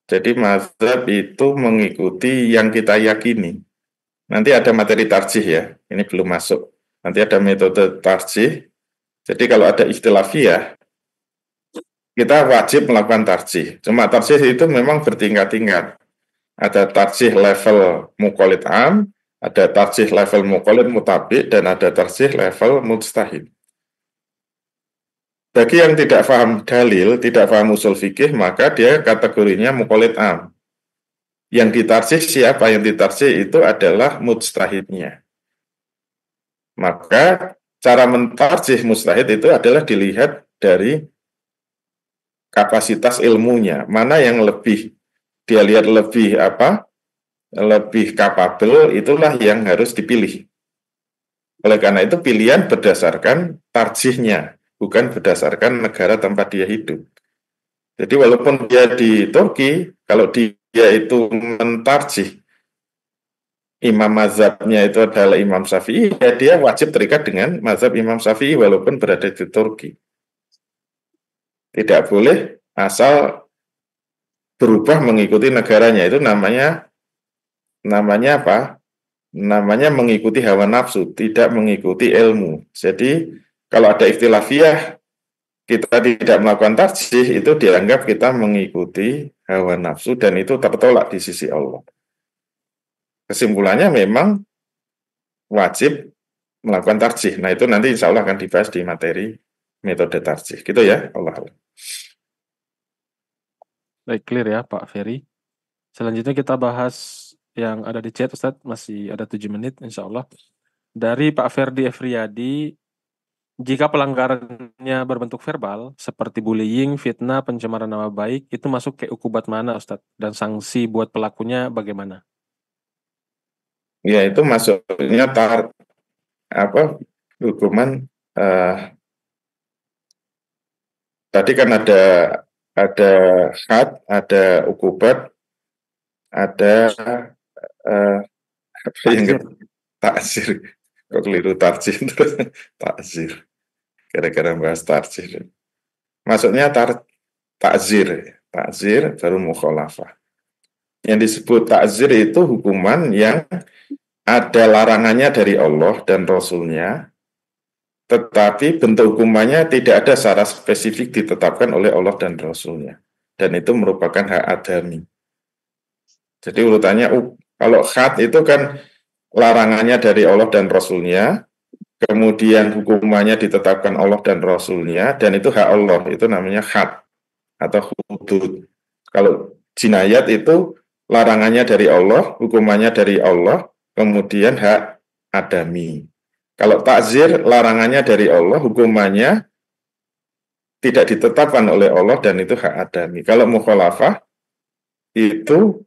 Jadi mazhab itu mengikuti yang kita yakini. Nanti ada materi tarjih ya, ini belum masuk. Nanti ada metode tarjih. Jadi kalau ada ikhtilafiyah, kita wajib melakukan tarjih. Cuma tarjih itu memang bertingkat-tingkat. Ada tarjih level muqallid am, ada tarjih level muqallid mutabi', dan ada tarjih level mujtahid. Bagi yang tidak paham dalil, tidak paham usul fikih, maka dia kategorinya muqallid am. Yang ditarjih siapa? Yang ditarjih itu adalah mujtahidnya. Maka cara mentarjih mujtahid itu adalah dilihat dari kapasitas ilmunya. Mana yang lebih, dia lihat lebih lebih kapabel, itulah yang harus dipilih. Oleh karena itu pilihan berdasarkan tarjihnya, bukan berdasarkan negara tempat dia hidup. Jadi walaupun dia di Turki, kalau dia itu mentarjih imam mazhabnya itu adalah Imam Syafi'i, ya dia wajib terikat dengan mazhab Imam Syafi'i walaupun berada di Turki. Tidak boleh asal berubah mengikuti negaranya, itu namanya apa? Namanya mengikuti hawa nafsu, tidak mengikuti ilmu. Jadi kalau ada ikhtilafiyah, kita tidak melakukan tarjih, itu dianggap kita mengikuti hawa nafsu dan itu tertolak di sisi Allah. Kesimpulannya memang wajib melakukan tarjih. Nah itu nanti insya Allah akan dibahas di materi metode tarjih. Gitu ya, Allah. Baik, clear ya Pak Ferry. Selanjutnya kita bahas yang ada di chat Ustadz, masih ada 7 menit insya Allah. Dari Pak Ferdi Efriyadi, jika pelanggarannya berbentuk verbal, seperti bullying, fitnah, pencemaran nama baik, itu masuk ke ukubat mana Ustadz? Dan sanksi buat pelakunya bagaimana? Ya itu masuknya hukuman tadi kan ada had, ada ukubat, ada apa yang takzir. Kok keliru tarjih terus takzir. Gara-gara bahas tarjih. Maksudnya takzir baru mukhalafah. Yang disebut takzir itu hukuman yang ada larangannya dari Allah dan Rasulnya, tetapi bentuk hukumannya tidak ada secara spesifik ditetapkan oleh Allah dan Rasulnya. Dan itu merupakan hak adami. Jadi urutannya, kalau had itu kan larangannya dari Allah dan Rasulnya, kemudian hukumannya ditetapkan Allah dan Rasulnya, dan itu hak Allah, itu namanya had atau hudud. Kalau jinayat itu larangannya dari Allah, hukumannya dari Allah, kemudian hak adami. Kalau takzir, larangannya dari Allah, hukumannya tidak ditetapkan oleh Allah, dan itu hak adami. Kalau mukhalafah, itu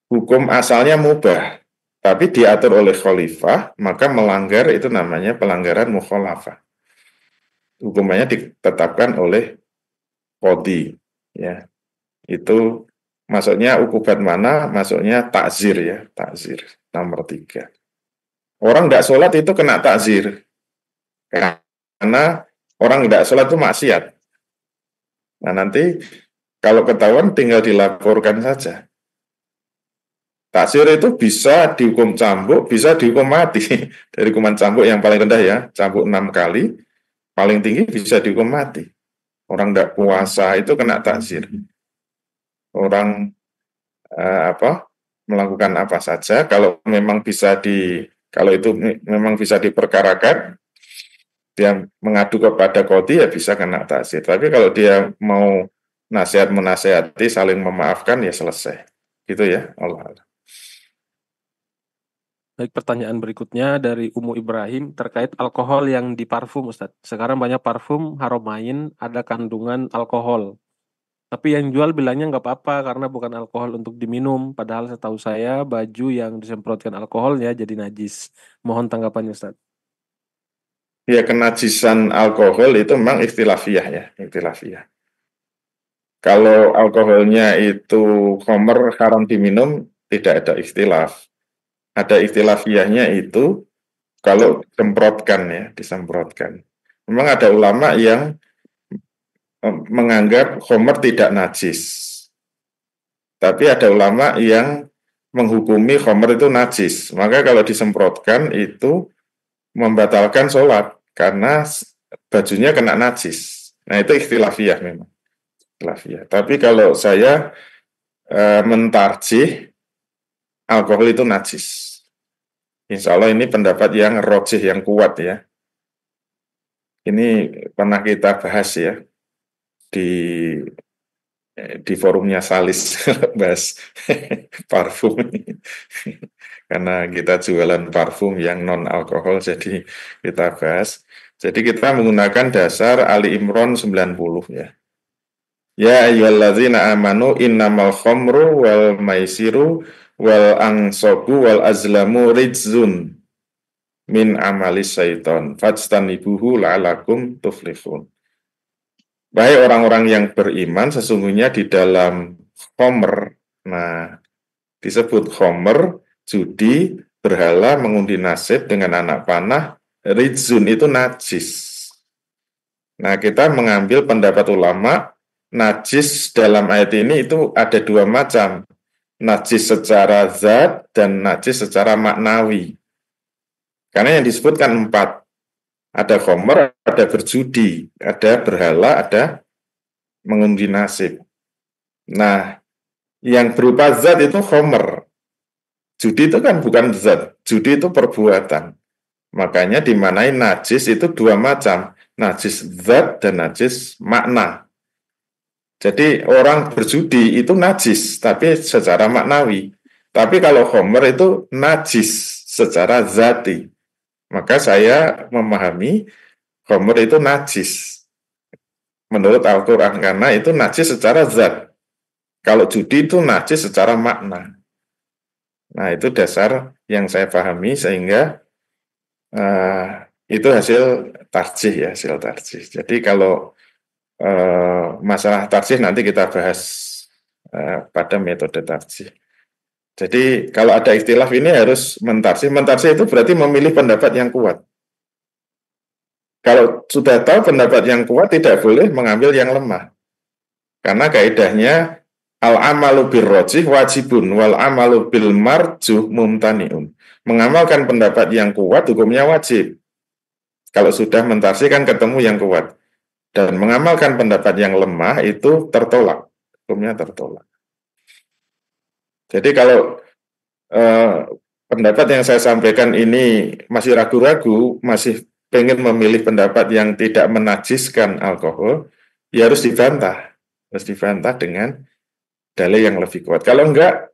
hukum asalnya mubah, tapi diatur oleh khalifah, maka melanggar itu namanya pelanggaran mukhalafah. Hukumannya ditetapkan oleh qadhi, ya. Itu maksudnya ukubat mana? Maksudnya takzir ya, takzir nomor 3. Orang tidak sholat itu kena takzir, karena orang tidak sholat itu maksiat. Nah nanti kalau ketahuan tinggal dilaporkan saja. Takzir itu bisa dihukum cambuk, bisa dihukum mati. Dari hukuman cambuk yang paling rendah ya, cambuk 6 kali, paling tinggi bisa dihukum mati. Orang tidak puasa itu kena takzir. Orang melakukan apa saja, kalau memang bisa kalau itu memang bisa diperkarakan, dia mengadu kepada qadhi ya bisa kena takzir. Tapi kalau dia mau menasehati, saling memaafkan ya selesai. Gitu ya, Allah. Baik, pertanyaan berikutnya dari Umu Ibrahim terkait alkohol yang di parfum, Ustadz. Sekarang banyak parfum Haramain ada kandungan alkohol. Tapi yang jual bilangnya nggak apa-apa karena bukan alkohol untuk diminum. Padahal setahu saya baju yang disemprotkan alkoholnya jadi najis. Mohon tanggapannya, Ustadz. Ya, kenajisan alkohol itu memang ikhtilafiyah ya, ikhtilafiyah. Kalau alkoholnya itu khamr haram diminum, tidak ada ikhtilaf. Ada ikhtilafiyahnya itu kalau disemprotkan ya, disemprotkan. Memang ada ulama yang menganggap khamr tidak najis. Tapi ada ulama yang menghukumi khamr itu najis. Maka kalau disemprotkan itu membatalkan sholat karena bajunya kena najis. Nah, itu ikhtilafiyah memang. Ikhtilafiyah. Tapi kalau saya mentarjih alkohol itu najis. Insya Allah ini pendapat yang rojih, yang kuat ya. Ini pernah kita bahas ya di forumnya Salis bahas parfum. Karena kita jualan parfum yang non alkohol, jadi kita bahas. Jadi kita menggunakan dasar Ali Imran 90 ya. Ya ayyuhalladzina amanu innamal khamru wal maisiru wal angsobu wal azlamu rijzun min amali syaiton fajtanibuhu la'alakum tuflihun. Baik orang-orang yang beriman, sesungguhnya di dalam khamr, nah disebut khamr, judi, berhala, mengundi nasib dengan anak panah, rijzun itu najis. Nah, kita mengambil pendapat ulama, najis dalam ayat ini itu ada dua macam. Najis secara zat dan najis secara maknawi. Karena yang disebutkan 4. Ada khamr, ada berjudi, ada berhala, ada mengundi nasib. Nah, yang berupa zat itu khamr. Judi itu kan bukan zat, judi itu perbuatan. Makanya dimanai najis itu dua macam, najis zat dan najis makna. Jadi orang berjudi itu najis, tapi secara maknawi. Tapi kalau khamr itu najis secara zati. Maka saya memahami khamr itu najis menurut Al-Quran, karena itu najis secara zat. Kalau judi itu najis secara makna. Nah, itu dasar yang saya pahami, sehingga itu hasil tarjih ya, hasil tarjih. Jadi kalau masalah tarjih nanti kita bahas pada metode tarjih. Jadi kalau ada ikhtilaf ini harus mentarjih. Mentarjih itu berarti memilih pendapat yang kuat. Kalau sudah tahu pendapat yang kuat, tidak boleh mengambil yang lemah. Karena kaidahnya al-amalu birrojih wajibun wal amalu bil marjuh mumtaniun. Mengamalkan pendapat yang kuat hukumnya wajib. Kalau sudah mentarjih kan ketemu yang kuat. Dan mengamalkan pendapat yang lemah itu tertolak. Hukumnya tertolak. Jadi kalau pendapat yang saya sampaikan ini masih ragu-ragu, masih pengen memilih pendapat yang tidak menajiskan alkohol, ya harus dibantah. Harus dibantah dengan dalil yang lebih kuat. Kalau enggak,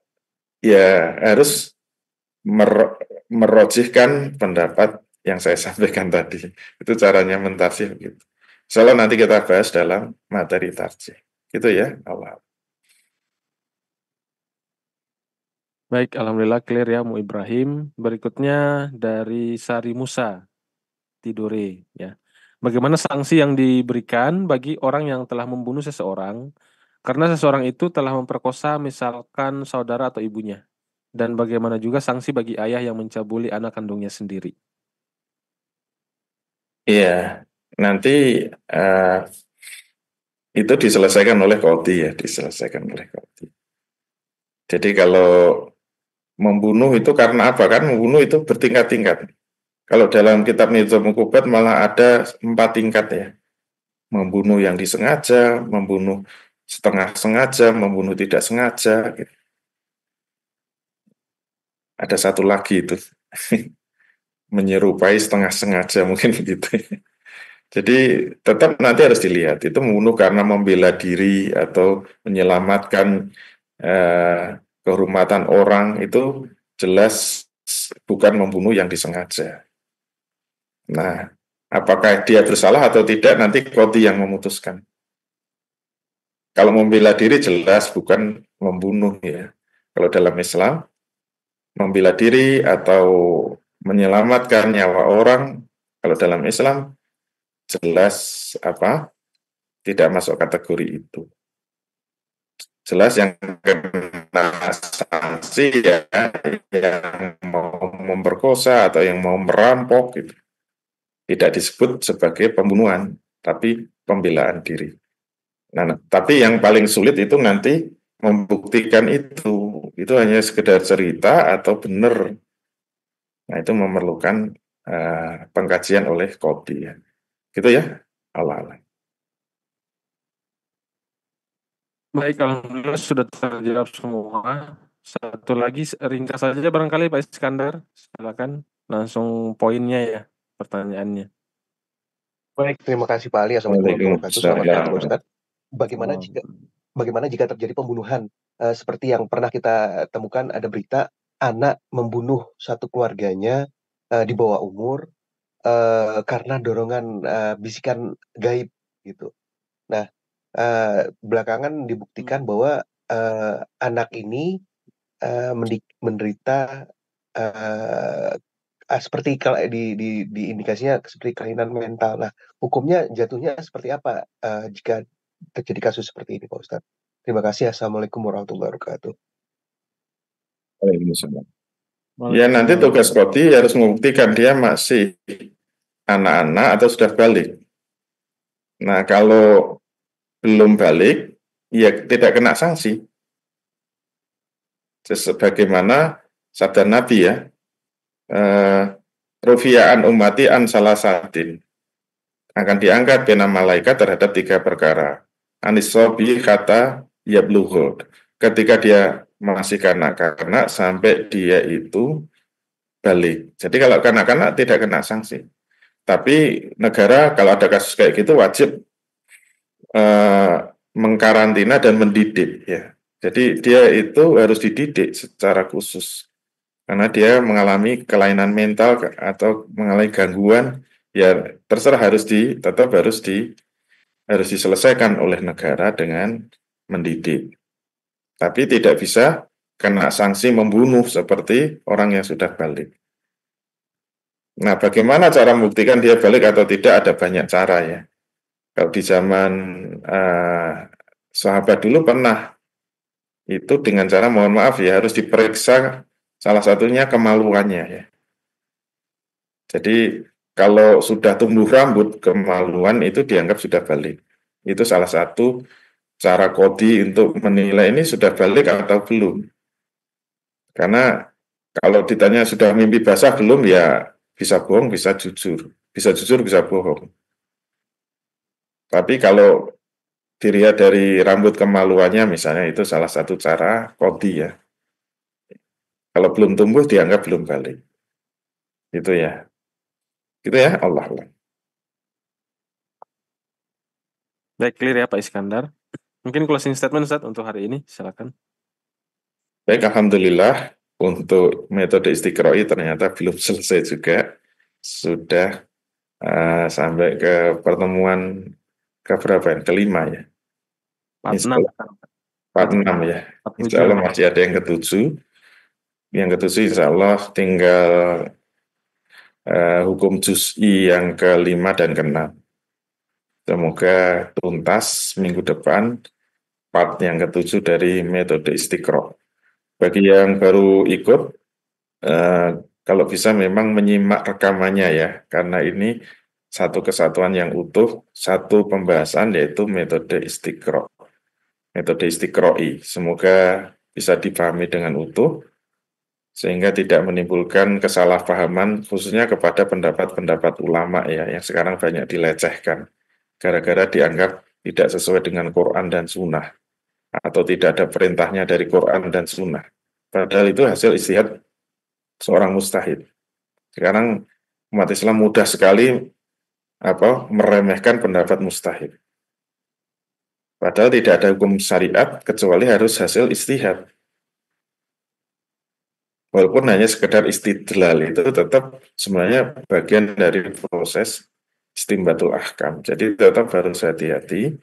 ya harus merojihkan pendapat yang saya sampaikan tadi. Itu caranya mentarjih gitu. Insyaallah nanti kita bahas dalam materi tarjih. Gitu ya, Allah. Baik, alhamdulillah clear ya Mu Ibrahim. Berikutnya dari Sari Musa Tidore ya. Bagaimana sanksi yang diberikan bagi orang yang telah membunuh seseorang karena seseorang itu telah memperkosa misalkan saudara atau ibunya? Dan bagaimana juga sanksi bagi ayah yang mencabuli anak kandungnya sendiri? Iya, nanti itu diselesaikan oleh qadhi ya, diselesaikan oleh qadhi. Jadi kalau membunuh itu karena apa? Kan membunuh itu bertingkat-tingkat. Kalau dalam kitab Nizamul Uqubat malah ada 4 tingkat ya. Membunuh yang disengaja, membunuh setengah sengaja, membunuh tidak sengaja. Gitu. Ada satu lagi itu. Menyerupai setengah sengaja mungkin gitu. Jadi tetap nanti harus dilihat. Itu membunuh karena membela diri atau menyelamatkan kehormatan orang, itu jelas bukan membunuh yang disengaja. Nah, apakah dia bersalah atau tidak nanti qadhi yang memutuskan. Kalau membela diri jelas bukan membunuh ya. Kalau dalam Islam membela diri atau menyelamatkan nyawa orang, kalau dalam Islam jelas tidak masuk kategori itu. Jelas yang kena sanksi ya yang mau memperkosa atau yang mau merampok gitu. Tidak disebut sebagai pembunuhan, tapi pembelaan diri. Nah, tapi yang paling sulit itu nanti membuktikan itu hanya sekedar cerita atau benar. Nah, itu memerlukan pengkajian oleh qadhi ya. Gitu ya, Allah. Baik, alhamdulillah sudah terjawab semua. Satu lagi ringkas saja barangkali Pak Iskandar, silakan langsung poinnya ya pertanyaannya. Baik, terima kasih Pak Ali. Assalamualaikum warahmatullahi wabarakatuh. Selamat pagi Pak Ustadz. Bagaimana jika terjadi pembunuhan seperti yang pernah kita temukan ada berita anak membunuh satu keluarganya di bawah umur karena dorongan bisikan gaib gitu. Nah, belakangan dibuktikan bahwa anak ini menderita seperti di indikasinya seperti kelainan mental. Nah, hukumnya jatuhnya seperti apa jika terjadi kasus seperti ini, Pak Ustadz? Terima kasih. Assalamualaikum warahmatullahi wabarakatuh. Waalaikumsalam. Ya, nanti tugas qadhi harus membuktikan dia masih anak-anak atau sudah balik. Nah, kalau belum balik, ya tidak kena sanksi. Sebagaimana sabda Nabi ya, rufi'an ummati an salasatin, akan diangkat bina malaikat terhadap 3 perkara. Anisobi kata yablughu, ketika dia masih kanak-kanak sampai dia itu balik. Jadi kalau kanak-kanak tidak kena sanksi. Tapi negara kalau ada kasus kayak gitu wajib mengkarantina dan mendidik ya. Jadi dia itu harus dididik secara khusus karena dia mengalami kelainan mental atau mengalami gangguan, ya terserah tetap harus diselesaikan oleh negara dengan mendidik. Tapi tidak bisa kena sanksi membunuh seperti orang yang sudah balik. Nah, bagaimana cara membuktikan dia balik atau tidak? Ada banyak cara ya. Kalau di zaman sahabat dulu pernah itu dengan cara mohon maaf ya harus diperiksa salah satunya kemaluannya ya. Jadi kalau sudah tumbuh rambut kemaluan itu dianggap sudah balik. Itu salah satu cara qadhi untuk menilai ini sudah balik atau belum. Karena kalau ditanya sudah mimpi basah belum ya bisa bohong, bisa jujur. Bisa jujur, bisa bohong. Tapi kalau dilihat dari rambut kemaluannya misalnya itu salah satu cara qadhi ya. Kalau belum tumbuh dianggap belum balik. Itu ya. Gitu ya, Allah. Baik, clear ya Pak Iskandar. Mungkin closing statement Ustaz untuk hari ini, silakan. Baik, alhamdulillah untuk metode istiqro'i ternyata belum selesai juga. Sudah sampai ke pertemuan keberapa? Kelima ya. 46 ya. Insya Allah masih ada yang ke-7. Yang ke-7 insya Allah tinggal hukum juz'i yang ke-5 dan ke-6. Semoga tuntas minggu depan part yang ke-7 dari metode istiqro'. Bagi yang baru ikut, kalau bisa memang menyimak rekamannya ya, karena ini satu kesatuan yang utuh, satu pembahasan yaitu metode istiqro'. Metode istiqro'i. Semoga bisa dipahami dengan utuh, sehingga tidak menimbulkan kesalahpahaman, khususnya kepada pendapat-pendapat ulama ya, yang sekarang banyak dilecehkan, gara-gara dianggap tidak sesuai dengan Quran dan Sunnah, atau tidak ada perintahnya dari Quran dan Sunnah. Padahal itu hasil ijtihad seorang mujtahid. Sekarang umat Islam mudah sekali meremehkan pendapat mujtahid. Padahal tidak ada hukum syariat kecuali harus hasil ijtihad. Walaupun hanya sekedar istidlal, itu tetap sebenarnya bagian dari proses istinbatul ahkam. Jadi tetap harus hati-hati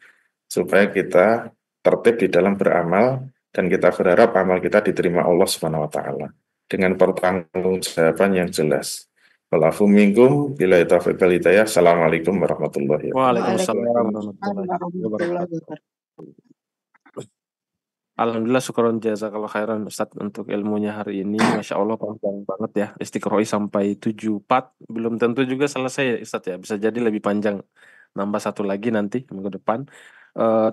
supaya kita tertib di dalam beramal dan kita berharap amal kita diterima Allah Subhanahu wa taala dengan pertanggungjawaban yang jelas. Walafu minkum bila taufiq wal hidayah. Assalamualaikum warahmatullahi wabarakatuh. Waalaikumsalam warahmatullahi wabarakatuh. Alhamdulillah, syukron jazakallah khairan Ustadz untuk ilmunya hari ini. Masya Allah panjang banget ya. Istiqroi sampai 7 part. Belum tentu juga selesai ya Ustadz ya. Bisa jadi lebih panjang. Nambah satu lagi nanti minggu depan.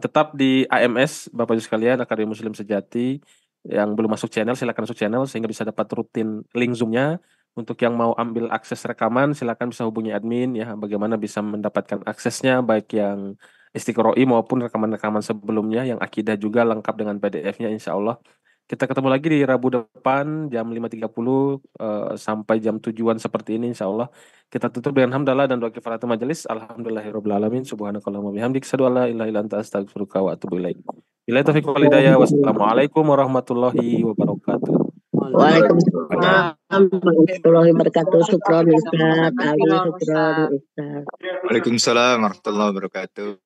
Tetap di AMS Bapak Ibu sekalian, Akademi Muslim Sejati. Yang belum masuk channel silakan masuk channel sehingga bisa dapat rutin link Zoom-nya. Untuk yang mau ambil akses rekaman silakan bisa hubungi admin ya. Bagaimana bisa mendapatkan aksesnya baik yang Istiqroi maupun rekaman-rekaman sebelumnya yang akidah juga lengkap dengan PDF-nya insya Allah. Kita ketemu lagi di Rabu depan jam 5.30 sampai jam 7-an seperti ini insya Allah. Kita tutup dengan hamdalah dan doa kifaratul majelis. Alhamdulillahirabbil alamin. Subhanakallahumma bihamdik asyhadu an la ilaha illa anta astaghfiruka wa atubu ilaik. Billahi taufiq wal hidayah. Wassalamualaikum warahmatullahi wabarakatuh. Waalaikumsalam warahmatullahi wabarakatuh. Syukron Ustaz. Ali, syukron Ustaz. Waalaikumsalam warahmatullahi wabarakatuh.